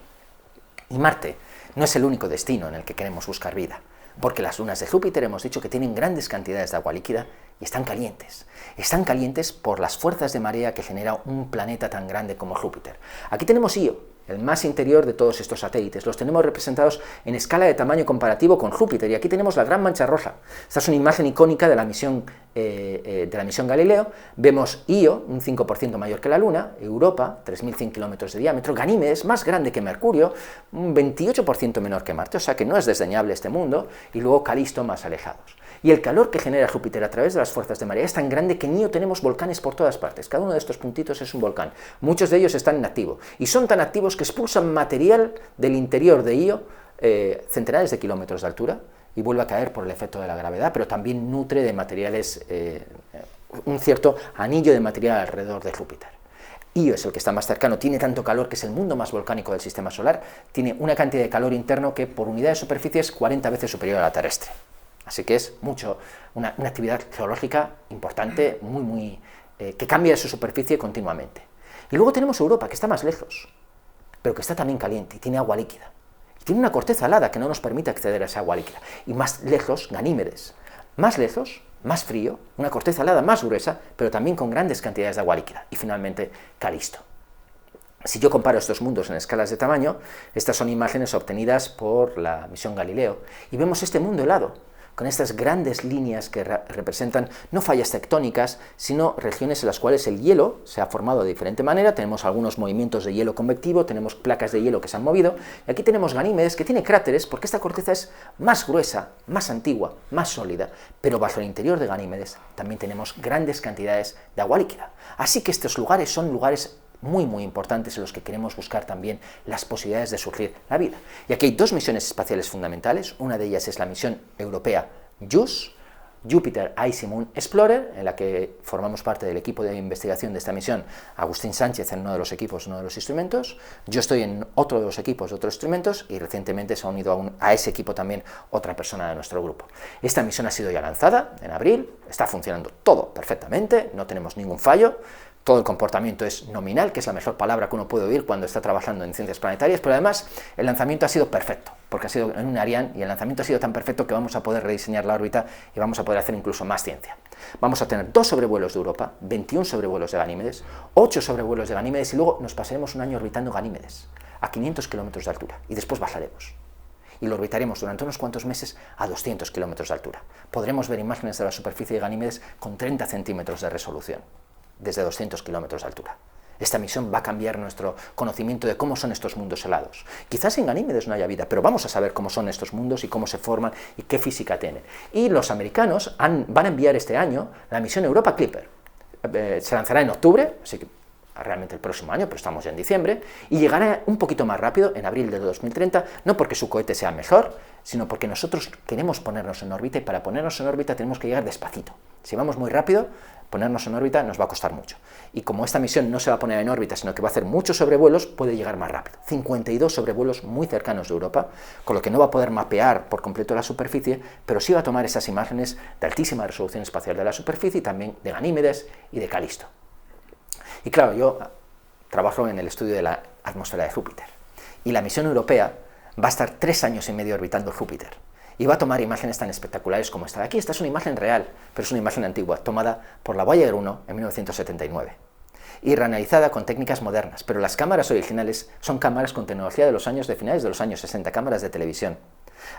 Y Marte no es el único destino en el que queremos buscar vida, porque las lunas de Júpiter hemos dicho que tienen grandes cantidades de agua líquida y están calientes. Están calientes por las fuerzas de marea que genera un planeta tan grande como Júpiter. Aquí tenemos Io, el más interior de todos estos satélites. Los tenemos representados en escala de tamaño comparativo con Júpiter, y aquí tenemos la gran mancha roja. Esta es una imagen icónica de la misión Galileo. Vemos Io, un 5% mayor que la Luna, Europa, 3.100 kilómetros de diámetro, Ganímedes, más grande que Mercurio, un 28% menor que Marte, o sea que no es desdeñable este mundo, y luego Calisto, más alejados. Y el calor que genera Júpiter a través de las fuerzas de marea es tan grande que en Io tenemos volcanes por todas partes. Cada uno de estos puntitos es un volcán. Muchos de ellos están en activo, y son tan activos que expulsan material del interior de Io, centenares de kilómetros de altura, y vuelve a caer por el efecto de la gravedad, pero también nutre de materiales, un cierto anillo de material alrededor de Júpiter. Io es el que está más cercano, tiene tanto calor que es el mundo más volcánico del sistema solar, tiene una cantidad de calor interno que por unidad de superficie es 40 veces superior a la terrestre. Así que es una actividad geológica importante, que cambia su superficie continuamente. Y luego tenemos Europa, que está más lejos, pero que está también caliente y tiene agua líquida. Y tiene una corteza helada que no nos permite acceder a esa agua líquida. Y más lejos, Ganímedes. Más lejos, más frío, una corteza helada más gruesa, pero también con grandes cantidades de agua líquida. Y finalmente, Calisto. Si yo comparo estos mundos en escalas de tamaño, estas son imágenes obtenidas por la misión Galileo, y vemos este mundo helado, con estas grandes líneas que representan no fallas tectónicas, sino regiones en las cuales el hielo se ha formado de diferente manera. Tenemos algunos movimientos de hielo convectivo, tenemos placas de hielo que se han movido, y aquí tenemos Ganímedes, que tiene cráteres porque esta corteza es más gruesa, más antigua, más sólida, pero bajo el interior de Ganímedes también tenemos grandes cantidades de agua líquida. Así que estos lugares son lugares muy importantes en los que queremos buscar también las posibilidades de surgir la vida. Y aquí hay dos misiones espaciales fundamentales. Una de ellas es la misión europea JUICE, Jupiter Icy Moon Explorer, en la que formamos parte del equipo de investigación de esta misión, Agustín Sánchez en uno de los equipos, uno de los instrumentos, yo estoy en otro de los equipos de otros instrumentos, y recientemente se ha unido a ese equipo también otra persona de nuestro grupo. Esta misión ha sido ya lanzada en abril, está funcionando todo perfectamente, no tenemos ningún fallo. Todo el comportamiento es nominal, que es la mejor palabra que uno puede oír cuando está trabajando en ciencias planetarias, pero además el lanzamiento ha sido perfecto, porque ha sido en un Ariane, y el lanzamiento ha sido tan perfecto que vamos a poder rediseñar la órbita y vamos a poder hacer incluso más ciencia. Vamos a tener 2 sobrevuelos de Europa, 21 sobrevuelos de Ganímedes, 8 sobrevuelos de Ganímedes, y luego nos pasaremos un año orbitando Ganímedes a 500 kilómetros de altura, y después bajaremos. Y lo orbitaremos durante unos cuantos meses a 200 kilómetros de altura. Podremos ver imágenes de la superficie de Ganímedes con 30 centímetros de resolución, desde 200 kilómetros de altura. Esta misión va a cambiar nuestro conocimiento de cómo son estos mundos helados. Quizás en Ganímedes no haya vida, pero vamos a saber cómo son estos mundos y cómo se forman y qué física tienen. Y los americanos van a enviar este año la misión Europa Clipper. se lanzará en octubre, así que realmente el próximo año, pero estamos ya en diciembre, y llegará un poquito más rápido, en abril de 2030, no porque su cohete sea mejor, sino porque nosotros queremos ponernos en órbita, y para ponernos en órbita tenemos que llegar despacito. Si vamos muy rápido, ponernos en órbita nos va a costar mucho. Y como esta misión no se va a poner en órbita, sino que va a hacer muchos sobrevuelos, puede llegar más rápido. 52 sobrevuelos muy cercanos de Europa, con lo que no va a poder mapear por completo la superficie, pero sí va a tomar esas imágenes de altísima resolución espacial de la superficie y también de Ganímedes y de Calisto. Y claro, yo trabajo en el estudio de la atmósfera de Júpiter, y la misión europea va a estar 3 años y medio orbitando Júpiter, y va a tomar imágenes tan espectaculares como esta de aquí. Esta es una imagen real, pero es una imagen antigua, tomada por la Voyager 1 en 1979, y reanalizada con técnicas modernas, pero las cámaras originales son cámaras con tecnología de los años de finales de los años 60, cámaras de televisión.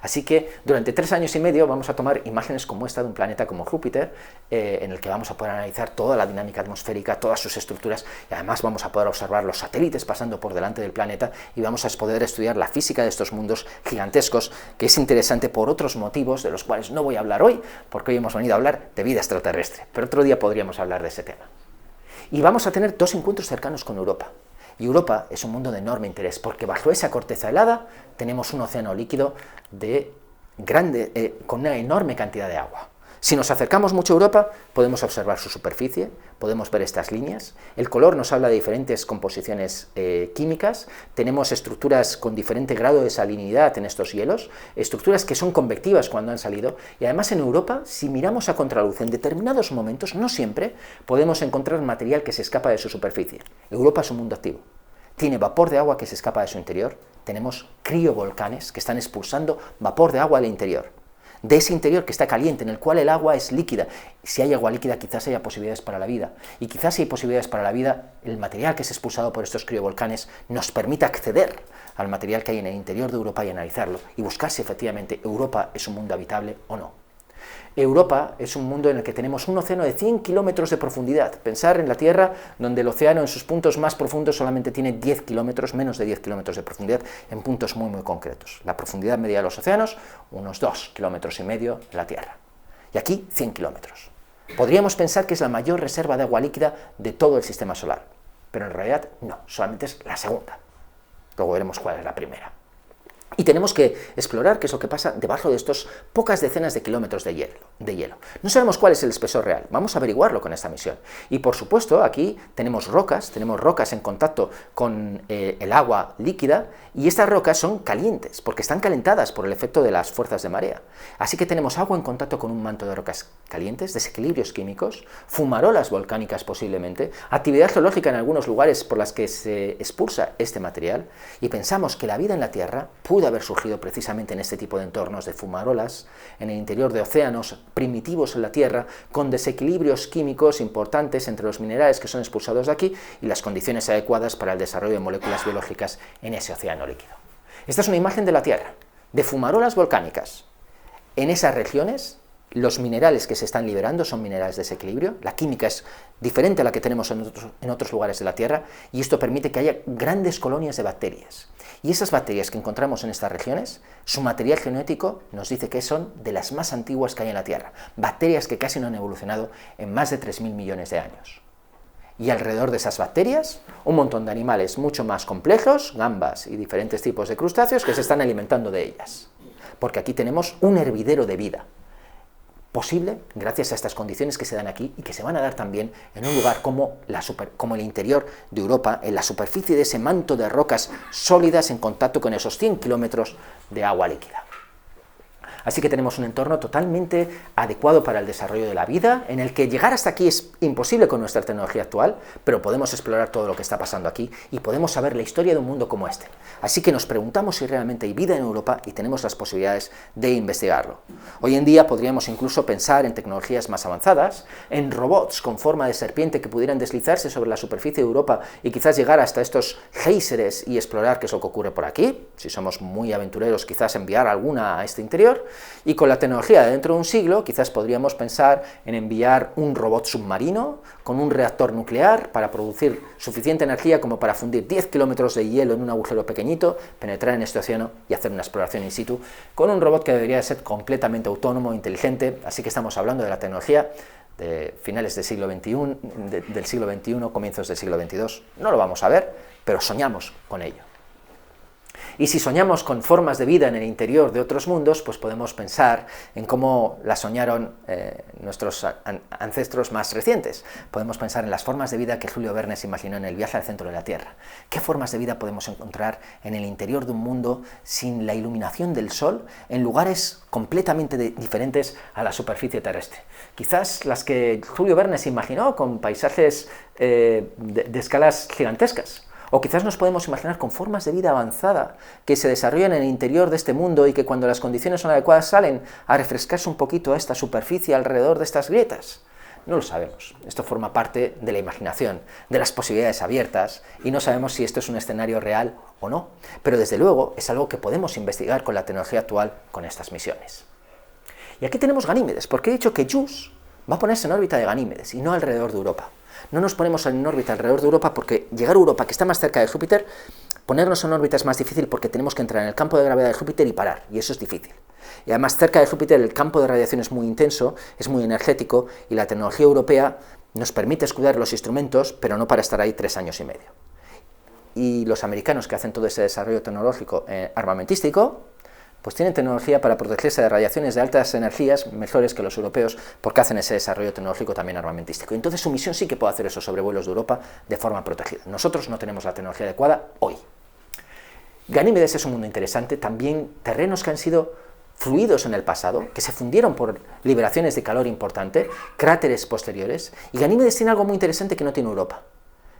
Así que durante 3 años y medio vamos a tomar imágenes como esta de un planeta como Júpiter, en el que vamos a poder analizar toda la dinámica atmosférica, todas sus estructuras, y además vamos a poder observar los satélites pasando por delante del planeta, y vamos a poder estudiar la física de estos mundos gigantescos, que es interesante por otros motivos de los cuales no voy a hablar hoy, porque hoy hemos venido a hablar de vida extraterrestre, pero otro día podríamos hablar de ese tema. Y vamos a tener 2 encuentros cercanos con Europa. Y Europa es un mundo de enorme interés, porque bajo esa corteza helada tenemos un océano líquido con una enorme cantidad de agua. Si nos acercamos mucho a Europa, podemos observar su superficie, podemos ver estas líneas. El color nos habla de diferentes composiciones químicas. Tenemos estructuras con diferente grado de salinidad en estos hielos, estructuras que son convectivas cuando han salido. Y además en Europa, si miramos a contraluz en determinados momentos, no siempre, podemos encontrar material que se escapa de su superficie. Europa es un mundo activo. Tiene vapor de agua que se escapa de su interior. Tenemos criovolcanes que están expulsando vapor de agua al interior. De ese interior que está caliente, en el cual el agua es líquida. Si hay agua líquida, quizás haya posibilidades para la vida. Y quizás si hay posibilidades para la vida, el material que es expulsado por estos criovolcanes nos permita acceder al material que hay en el interior de Europa y analizarlo, y buscar si efectivamente Europa es un mundo habitable o no. Europa es un mundo en el que tenemos un océano de 100 kilómetros de profundidad. Pensar en la Tierra, donde el océano en sus puntos más profundos solamente tiene 10 kilómetros, menos de 10 kilómetros de profundidad, en puntos muy concretos. La profundidad media de los océanos, unos 2,5 kilómetros en la Tierra. Y aquí, 100 kilómetros. Podríamos pensar que es la mayor reserva de agua líquida de todo el sistema solar, pero en realidad no, solamente es la segunda. Luego veremos cuál es la primera. Y tenemos que explorar qué es lo que pasa debajo de estos pocas decenas de kilómetros de hielo. No sabemos cuál es el espesor real, vamos a averiguarlo con esta misión. Y por supuesto aquí tenemos rocas en contacto con el agua líquida, y estas rocas son calientes, porque están calentadas por el efecto de las fuerzas de marea. Así que tenemos agua en contacto con un manto de rocas calientes, desequilibrios químicos, fumarolas volcánicas posiblemente, actividad geológica en algunos lugares por las que se expulsa este material, y pensamos que la vida en la Tierra pudo haber surgido precisamente en este tipo de entornos de fumarolas, en el interior de océanos primitivos en la Tierra, con desequilibrios químicos importantes entre los minerales que son expulsados de aquí y las condiciones adecuadas para el desarrollo de moléculas biológicas en ese océano líquido. Esta es una imagen de la Tierra, de fumarolas volcánicas. En esas regiones, los minerales que se están liberando son minerales de desequilibrio, la química es diferente a la que tenemos en otros lugares de la Tierra, y esto permite que haya grandes colonias de bacterias. Y esas bacterias que encontramos en estas regiones, su material genético nos dice que son de las más antiguas que hay en la Tierra, bacterias que casi no han evolucionado en más de 3.000 millones de años. Y alrededor de esas bacterias, un montón de animales mucho más complejos, gambas y diferentes tipos de crustáceos que se están alimentando de ellas. Porque aquí tenemos un hervidero de vida, posible gracias a estas condiciones que se dan aquí y que se van a dar también en un lugar como el interior de Europa, en la superficie de ese manto de rocas sólidas en contacto con esos 100 kilómetros de agua líquida. Así que tenemos un entorno totalmente adecuado para el desarrollo de la vida, en el que llegar hasta aquí es imposible con nuestra tecnología actual, pero podemos explorar todo lo que está pasando aquí y podemos saber la historia de un mundo como este. Así que nos preguntamos si realmente hay vida en Europa y tenemos las posibilidades de investigarlo. Hoy en día podríamos incluso pensar en tecnologías más avanzadas, en robots con forma de serpiente que pudieran deslizarse sobre la superficie de Europa y quizás llegar hasta estos géiseres y explorar qué es lo que ocurre por aquí. Si somos muy aventureros, quizás enviar alguna a este interior. Y con la tecnología de dentro de un siglo, quizás podríamos pensar en enviar un robot submarino con un reactor nuclear para producir suficiente energía como para fundir 10 kilómetros de hielo en un agujero pequeñito, penetrar en este océano y hacer una exploración in situ, con un robot que debería ser completamente autónomo e inteligente. Así que estamos hablando de la tecnología de finales del siglo XXI, comienzos del siglo XXII. No lo vamos a ver, pero soñamos con ello. Y si soñamos con formas de vida en el interior de otros mundos, pues podemos pensar en cómo la soñaron nuestros ancestros más recientes. Podemos pensar en las formas de vida que Julio Verne se imaginó en el viaje al centro de la Tierra. ¿Qué formas de vida podemos encontrar en el interior de un mundo sin la iluminación del sol, en lugares completamente diferentes a la superficie terrestre? Quizás las que Julio Verne se imaginó con paisajes de escalas gigantescas. O quizás nos podemos imaginar con formas de vida avanzada que se desarrollan en el interior de este mundo y que cuando las condiciones son adecuadas salen a refrescarse un poquito esta superficie alrededor de estas grietas. No lo sabemos. Esto forma parte de la imaginación, de las posibilidades abiertas, y no sabemos si esto es un escenario real o no. Pero desde luego es algo que podemos investigar con la tecnología actual con estas misiones. Y aquí tenemos Ganímedes, porque he dicho que JUICE va a ponerse en órbita de Ganímedes y no alrededor de Europa. No nos ponemos en órbita alrededor de Europa porque llegar a Europa, que está más cerca de Júpiter, ponernos en órbita es más difícil porque tenemos que entrar en el campo de gravedad de Júpiter y parar, y eso es difícil. Y además cerca de Júpiter el campo de radiación es muy intenso, es muy energético, y la tecnología europea nos permite escudar los instrumentos, pero no para estar ahí 3 años y medio. Y los americanos, que hacen todo ese desarrollo tecnológico armamentístico, pues tienen tecnología para protegerse de radiaciones de altas energías mejores que los europeos, porque hacen ese desarrollo tecnológico también armamentístico. Entonces su misión sí que puede hacer esos sobrevuelos de Europa de forma protegida. Nosotros no tenemos la tecnología adecuada hoy. Ganímedes es un mundo interesante, también terrenos que han sido fluidos en el pasado, que se fundieron por liberaciones de calor importante, cráteres posteriores, y Ganímedes tiene algo muy interesante que no tiene Europa.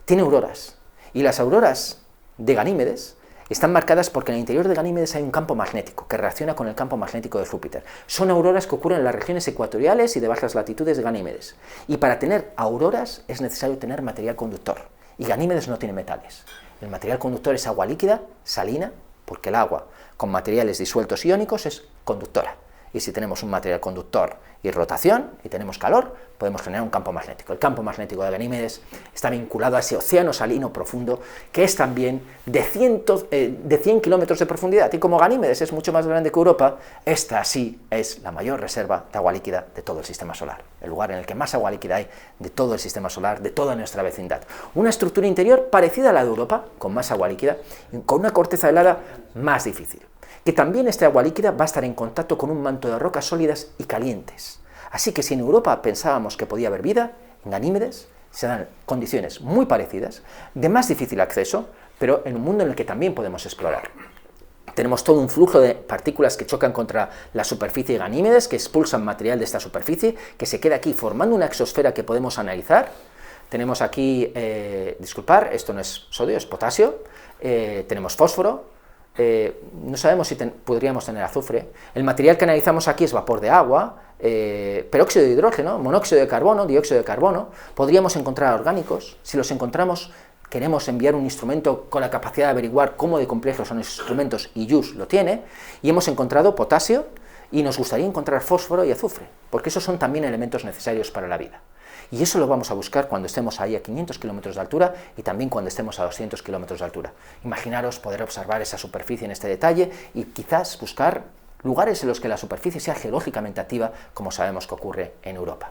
Tiene auroras, y las auroras de Ganímedes están marcadas porque en el interior de Ganímedes hay un campo magnético que reacciona con el campo magnético de Júpiter. Son auroras que ocurren en las regiones ecuatoriales y de bajas latitudes de Ganímedes. Y para tener auroras es necesario tener material conductor. Y Ganímedes no tiene metales. El material conductor es agua líquida, salina, porque el agua con materiales disueltos iónicos es conductora. Y si tenemos un material conductor y rotación, y tenemos calor, podemos generar un campo magnético. El campo magnético de Ganímedes está vinculado a ese océano salino profundo, que es también de 100 kilómetros de profundidad. Y como Ganímedes es mucho más grande que Europa, esta sí es la mayor reserva de agua líquida de todo el sistema solar. El lugar en el que más agua líquida hay de todo el sistema solar, de toda nuestra vecindad. Una estructura interior parecida a la de Europa, con más agua líquida, con una corteza helada más difícil. Que también este agua líquida va a estar en contacto con un manto de rocas sólidas y calientes. Así que si en Europa pensábamos que podía haber vida, en Ganímedes se dan condiciones muy parecidas, de más difícil acceso, pero en un mundo en el que también podemos explorar. Tenemos todo un flujo de partículas que chocan contra la superficie de Ganímedes, que expulsan material de esta superficie, que se queda aquí formando una exosfera que podemos analizar. Tenemos aquí, disculpar, esto no es sodio, es potasio, tenemos fósforo. No sabemos si podríamos tener azufre. El material que analizamos aquí es vapor de agua, peróxido de hidrógeno, monóxido de carbono, dióxido de carbono. Podríamos encontrar orgánicos. Si los encontramos, queremos enviar un instrumento con la capacidad de averiguar cómo de complejos son esos instrumentos, y JUICE lo tiene. Y hemos encontrado potasio, y nos gustaría encontrar fósforo y azufre, porque esos son también elementos necesarios para la vida. Y eso lo vamos a buscar cuando estemos ahí a 500 kilómetros de altura y también cuando estemos a 200 kilómetros de altura. Imaginaros poder observar esa superficie en este detalle y quizás buscar lugares en los que la superficie sea geológicamente activa, como sabemos que ocurre en Europa.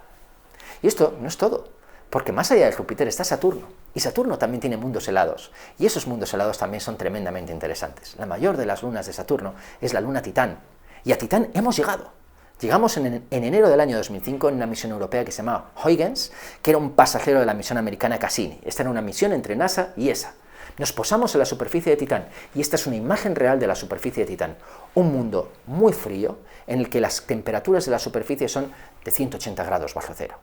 Y esto no es todo, porque más allá de Júpiter está Saturno, y Saturno también tiene mundos helados, y esos mundos helados también son tremendamente interesantes. La mayor de las lunas de Saturno es la luna Titán, y a Titán hemos llegado. Llegamos en enero del año 2005 en una misión europea que se llamaba Huygens, que era un pasajero de la misión americana Cassini. Esta era una misión entre NASA y ESA. Nos posamos en la superficie de Titán, y esta es una imagen real de la superficie de Titán. Un mundo muy frío, en el que las temperaturas de la superficie son de 180 grados bajo cero.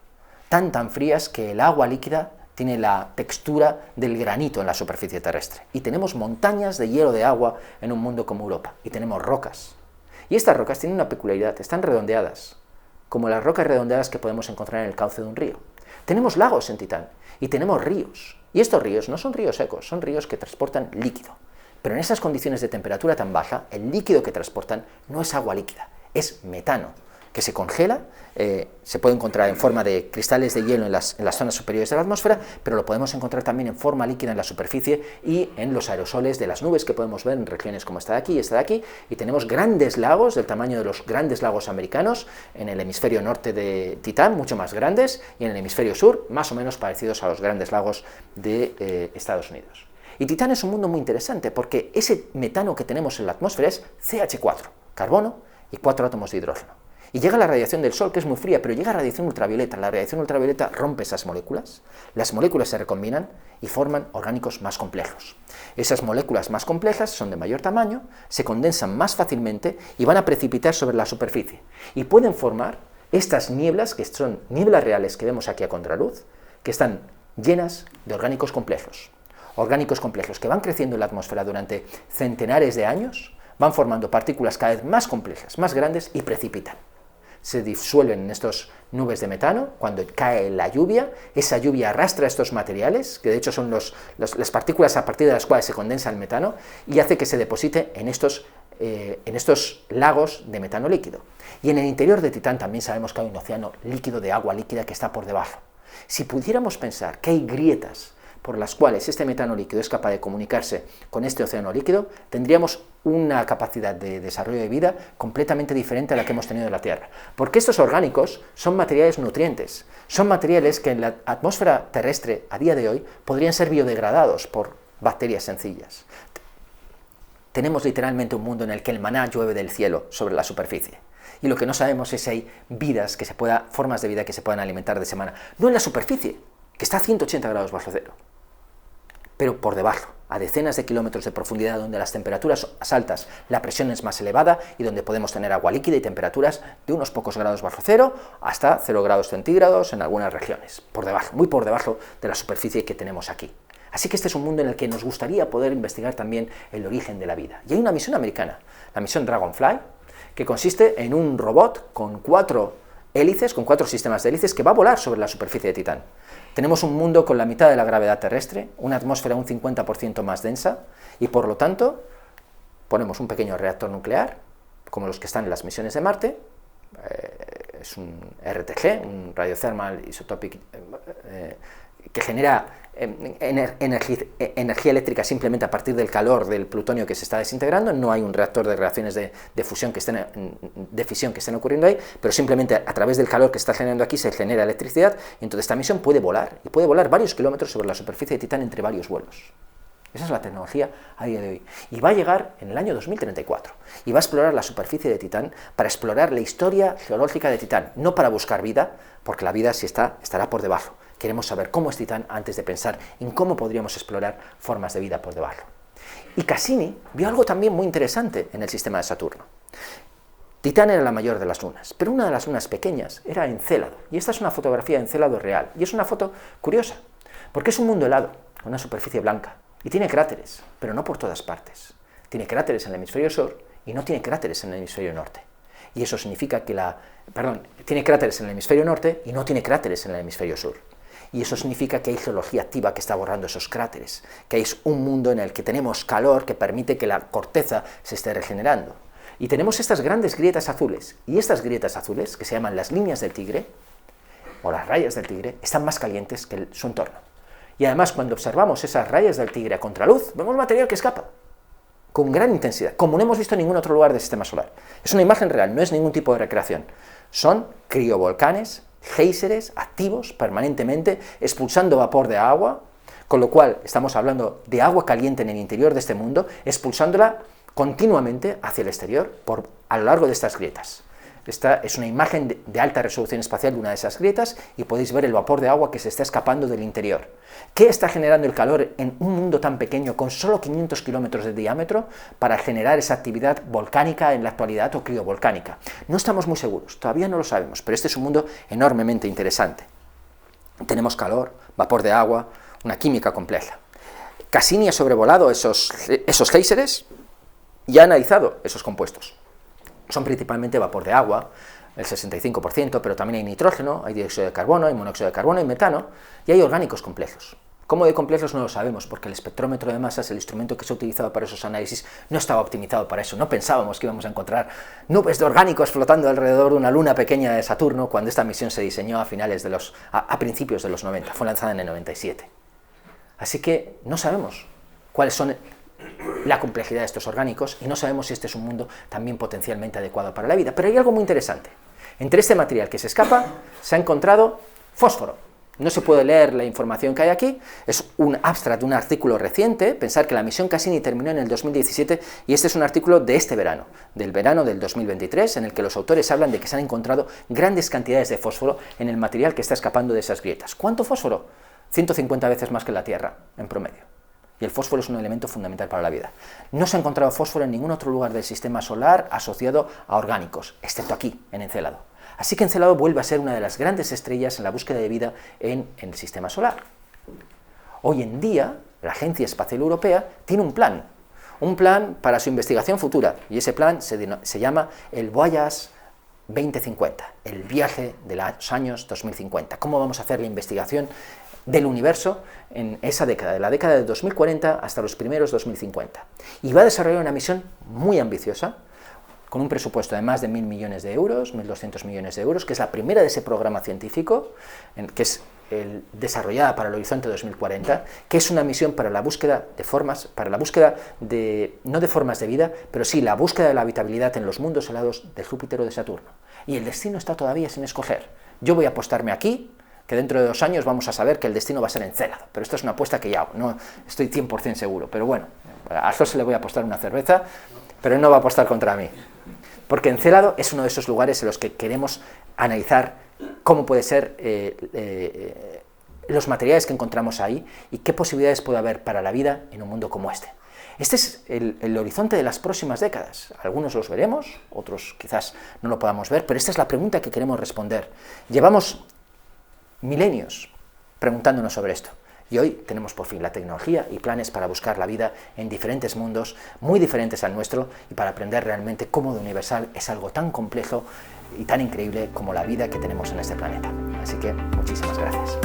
Tan frías que el agua líquida tiene la textura del granito en la superficie terrestre. Y tenemos montañas de hielo de agua en un mundo como Europa. Y tenemos rocas. Y estas rocas tienen una peculiaridad, están redondeadas, como las rocas redondeadas que podemos encontrar en el cauce de un río. Tenemos lagos en Titán y tenemos ríos. Y estos ríos no son ríos secos, son ríos que transportan líquido. Pero en esas condiciones de temperatura tan baja, el líquido que transportan no es agua líquida, es metano, que se congela, se puede encontrar en forma de cristales de hielo en las zonas superiores de la atmósfera, pero lo podemos encontrar también en forma líquida en la superficie y en los aerosoles de las nubes que podemos ver en regiones como esta de aquí y esta de aquí, y tenemos grandes lagos del tamaño de los grandes lagos americanos en el hemisferio norte de Titán, mucho más grandes, y en el hemisferio sur, más o menos parecidos a los grandes lagos de Estados Unidos. Y Titán es un mundo muy interesante porque ese metano que tenemos en la atmósfera es CH4, carbono y 4 átomos de hidrógeno. Y llega la radiación del Sol, que es muy fría, pero llega radiación ultravioleta. La radiación ultravioleta rompe esas moléculas, las moléculas se recombinan y forman orgánicos más complejos. Esas moléculas más complejas son de mayor tamaño, se condensan más fácilmente y van a precipitar sobre la superficie. Y pueden formar estas nieblas, que son nieblas reales que vemos aquí a contraluz, que están llenas de orgánicos complejos. Orgánicos complejos que van creciendo en la atmósfera durante centenares de años, van formando partículas cada vez más complejas, más grandes y precipitan. Se disuelven en estas nubes de metano, cuando cae la lluvia, esa lluvia arrastra estos materiales, que de hecho son las partículas a partir de las cuales se condensa el metano, y hace que se deposite en estos lagos de metano líquido. Y en el interior de Titán también sabemos que hay un océano líquido de agua líquida que está por debajo. Si pudiéramos pensar que hay grietas por las cuales este metano líquido es capaz de comunicarse con este océano líquido, tendríamos una capacidad de desarrollo de vida completamente diferente a la que hemos tenido en la Tierra. Porque estos orgánicos son materiales nutrientes, son materiales que en la atmósfera terrestre a día de hoy podrían ser biodegradados por bacterias sencillas. Tenemos literalmente un mundo en el que el maná llueve del cielo sobre la superficie. Y lo que no sabemos es si hay formas de vida que se puedan alimentar de ese maná. No en la superficie, que está a 180 grados bajo cero, pero por debajo, a decenas de kilómetros de profundidad, donde las temperaturas son más altas, la presión es más elevada y donde podemos tener agua líquida y temperaturas de unos pocos grados bajo cero hasta 0 grados centígrados en algunas regiones, por debajo, muy por debajo de la superficie que tenemos aquí. Así que este es un mundo en el que nos gustaría poder investigar también el origen de la vida. Y hay una misión americana, la misión Dragonfly, que consiste en un robot con 4 hélices, con 4 sistemas de hélices, que va a volar sobre la superficie de Titán. Tenemos un mundo con la mitad de la gravedad terrestre, una atmósfera un 50% más densa, y por lo tanto ponemos un pequeño reactor nuclear, como los que están en las misiones de Marte, es un RTG, un Radio Thermal Isotopic, que genera energía eléctrica simplemente a partir del calor del plutonio que se está desintegrando. No hay un reactor de reacciones de fisión que estén ocurriendo ahí, pero simplemente a través del calor que está generando aquí se genera electricidad, y entonces esta misión puede volar, y puede volar varios kilómetros sobre la superficie de Titán entre varios vuelos. Esa es la tecnología a día de hoy. Y va a llegar en el año 2034. Y va a explorar la superficie de Titán para explorar la historia geológica de Titán. No para buscar vida, porque la vida estará por debajo. Queremos saber cómo es Titán antes de pensar en cómo podríamos explorar formas de vida por debajo. Y Cassini vio algo también muy interesante en el sistema de Saturno. Titán era la mayor de las lunas, pero una de las lunas pequeñas era Encélado. Y esta es una fotografía de Encélado real. Y es una foto curiosa, porque es un mundo helado, con una superficie blanca. Y tiene cráteres, pero no por todas partes. Tiene cráteres en el hemisferio sur y no tiene cráteres en el hemisferio norte. Y eso significa que tiene cráteres en el hemisferio norte y no tiene cráteres en el hemisferio sur. Y eso significa que hay geología activa que está borrando esos cráteres, que es un mundo en el que tenemos calor que permite que la corteza se esté regenerando. Y tenemos estas grandes grietas azules, y estas grietas azules, que se llaman las líneas del tigre, o las rayas del tigre, están más calientes que su entorno. Y además, cuando observamos esas rayas del tigre a contraluz, vemos material que escapa con gran intensidad, como no hemos visto en ningún otro lugar del sistema solar. Es una imagen real, no es ningún tipo de recreación. Son criovolcanes, géiseres activos permanentemente, expulsando vapor de agua, con lo cual estamos hablando de agua caliente en el interior de este mundo, expulsándola continuamente hacia el exterior a lo largo de estas grietas. Esta es una imagen de alta resolución espacial de una de esas grietas y podéis ver el vapor de agua que se está escapando del interior. ¿Qué está generando el calor en un mundo tan pequeño con solo 500 kilómetros de diámetro para generar esa actividad volcánica en la actualidad o criovolcánica? No estamos muy seguros, todavía no lo sabemos, pero este es un mundo enormemente interesante. Tenemos calor, vapor de agua, una química compleja. Cassini ha sobrevolado esos géiseres y ha analizado esos compuestos. Son principalmente vapor de agua, el 65%, pero también hay nitrógeno, hay dióxido de carbono, hay monóxido de carbono, hay metano, y hay orgánicos complejos. ¿Cómo de complejos? No lo sabemos, porque el espectrómetro de masas, el instrumento que se ha utilizado para esos análisis, no estaba optimizado para eso. No pensábamos que íbamos a encontrar nubes de orgánicos flotando alrededor de una luna pequeña de Saturno cuando esta misión se diseñó a principios de los 90, fue lanzada en el 97. Así que no sabemos cuáles son la complejidad de estos orgánicos y no sabemos si este es un mundo también potencialmente adecuado para la vida. Pero hay algo muy interesante. Entre este material que se escapa se ha encontrado fósforo. No se puede leer la información que hay aquí, es un abstract de un artículo reciente. Pensar que la misión Cassini terminó en el 2017 y este es un artículo de este verano, del verano del 2023, en el que los autores hablan de que se han encontrado grandes cantidades de fósforo en el material que está escapando de esas grietas. ¿Cuánto fósforo? 150 veces más que la Tierra, en promedio. Y el fósforo es un elemento fundamental para la vida. No se ha encontrado fósforo en ningún otro lugar del sistema solar asociado a orgánicos, excepto aquí, en Encélado. Así que Encélado vuelve a ser una de las grandes estrellas en la búsqueda de vida en el sistema solar. Hoy en día, la Agencia Espacial Europea tiene un plan para su investigación futura, y ese plan se llama el Voyage 2050, el viaje de los años 2050. ¿Cómo vamos a hacer la investigación del universo en esa década, de la década de 2040 hasta los primeros 2050? Y va a desarrollar una misión muy ambiciosa, con un presupuesto de más de 1.000 millones de euros, 1.200 millones de euros, que es la primera de ese programa científico, que es desarrollada para el Horizonte 2040, que es una misión para la búsqueda de formas, no de formas de vida, pero sí la búsqueda de la habitabilidad en los mundos helados de Júpiter o de Saturno. Y el destino está todavía sin escoger. Yo voy a apostarme aquí, que dentro de 2 años vamos a saber que el destino va a ser Encélado, pero esto es una apuesta que ya hago, no estoy 100% seguro, pero bueno, a José le voy a apostar una cerveza, pero él no va a apostar contra mí. Porque Encélado es uno de esos lugares en los que queremos analizar cómo puede ser los materiales que encontramos ahí y qué posibilidades puede haber para la vida en un mundo como este. Este es el horizonte de las próximas décadas. Algunos los veremos, otros quizás no lo podamos ver, pero esta es la pregunta que queremos responder. Llevamos milenios preguntándonos sobre esto. Y hoy tenemos por fin la tecnología y planes para buscar la vida en diferentes mundos, muy diferentes al nuestro, y para aprender realmente cómo lo universal es algo tan complejo y tan increíble como la vida que tenemos en este planeta. Así que muchísimas gracias.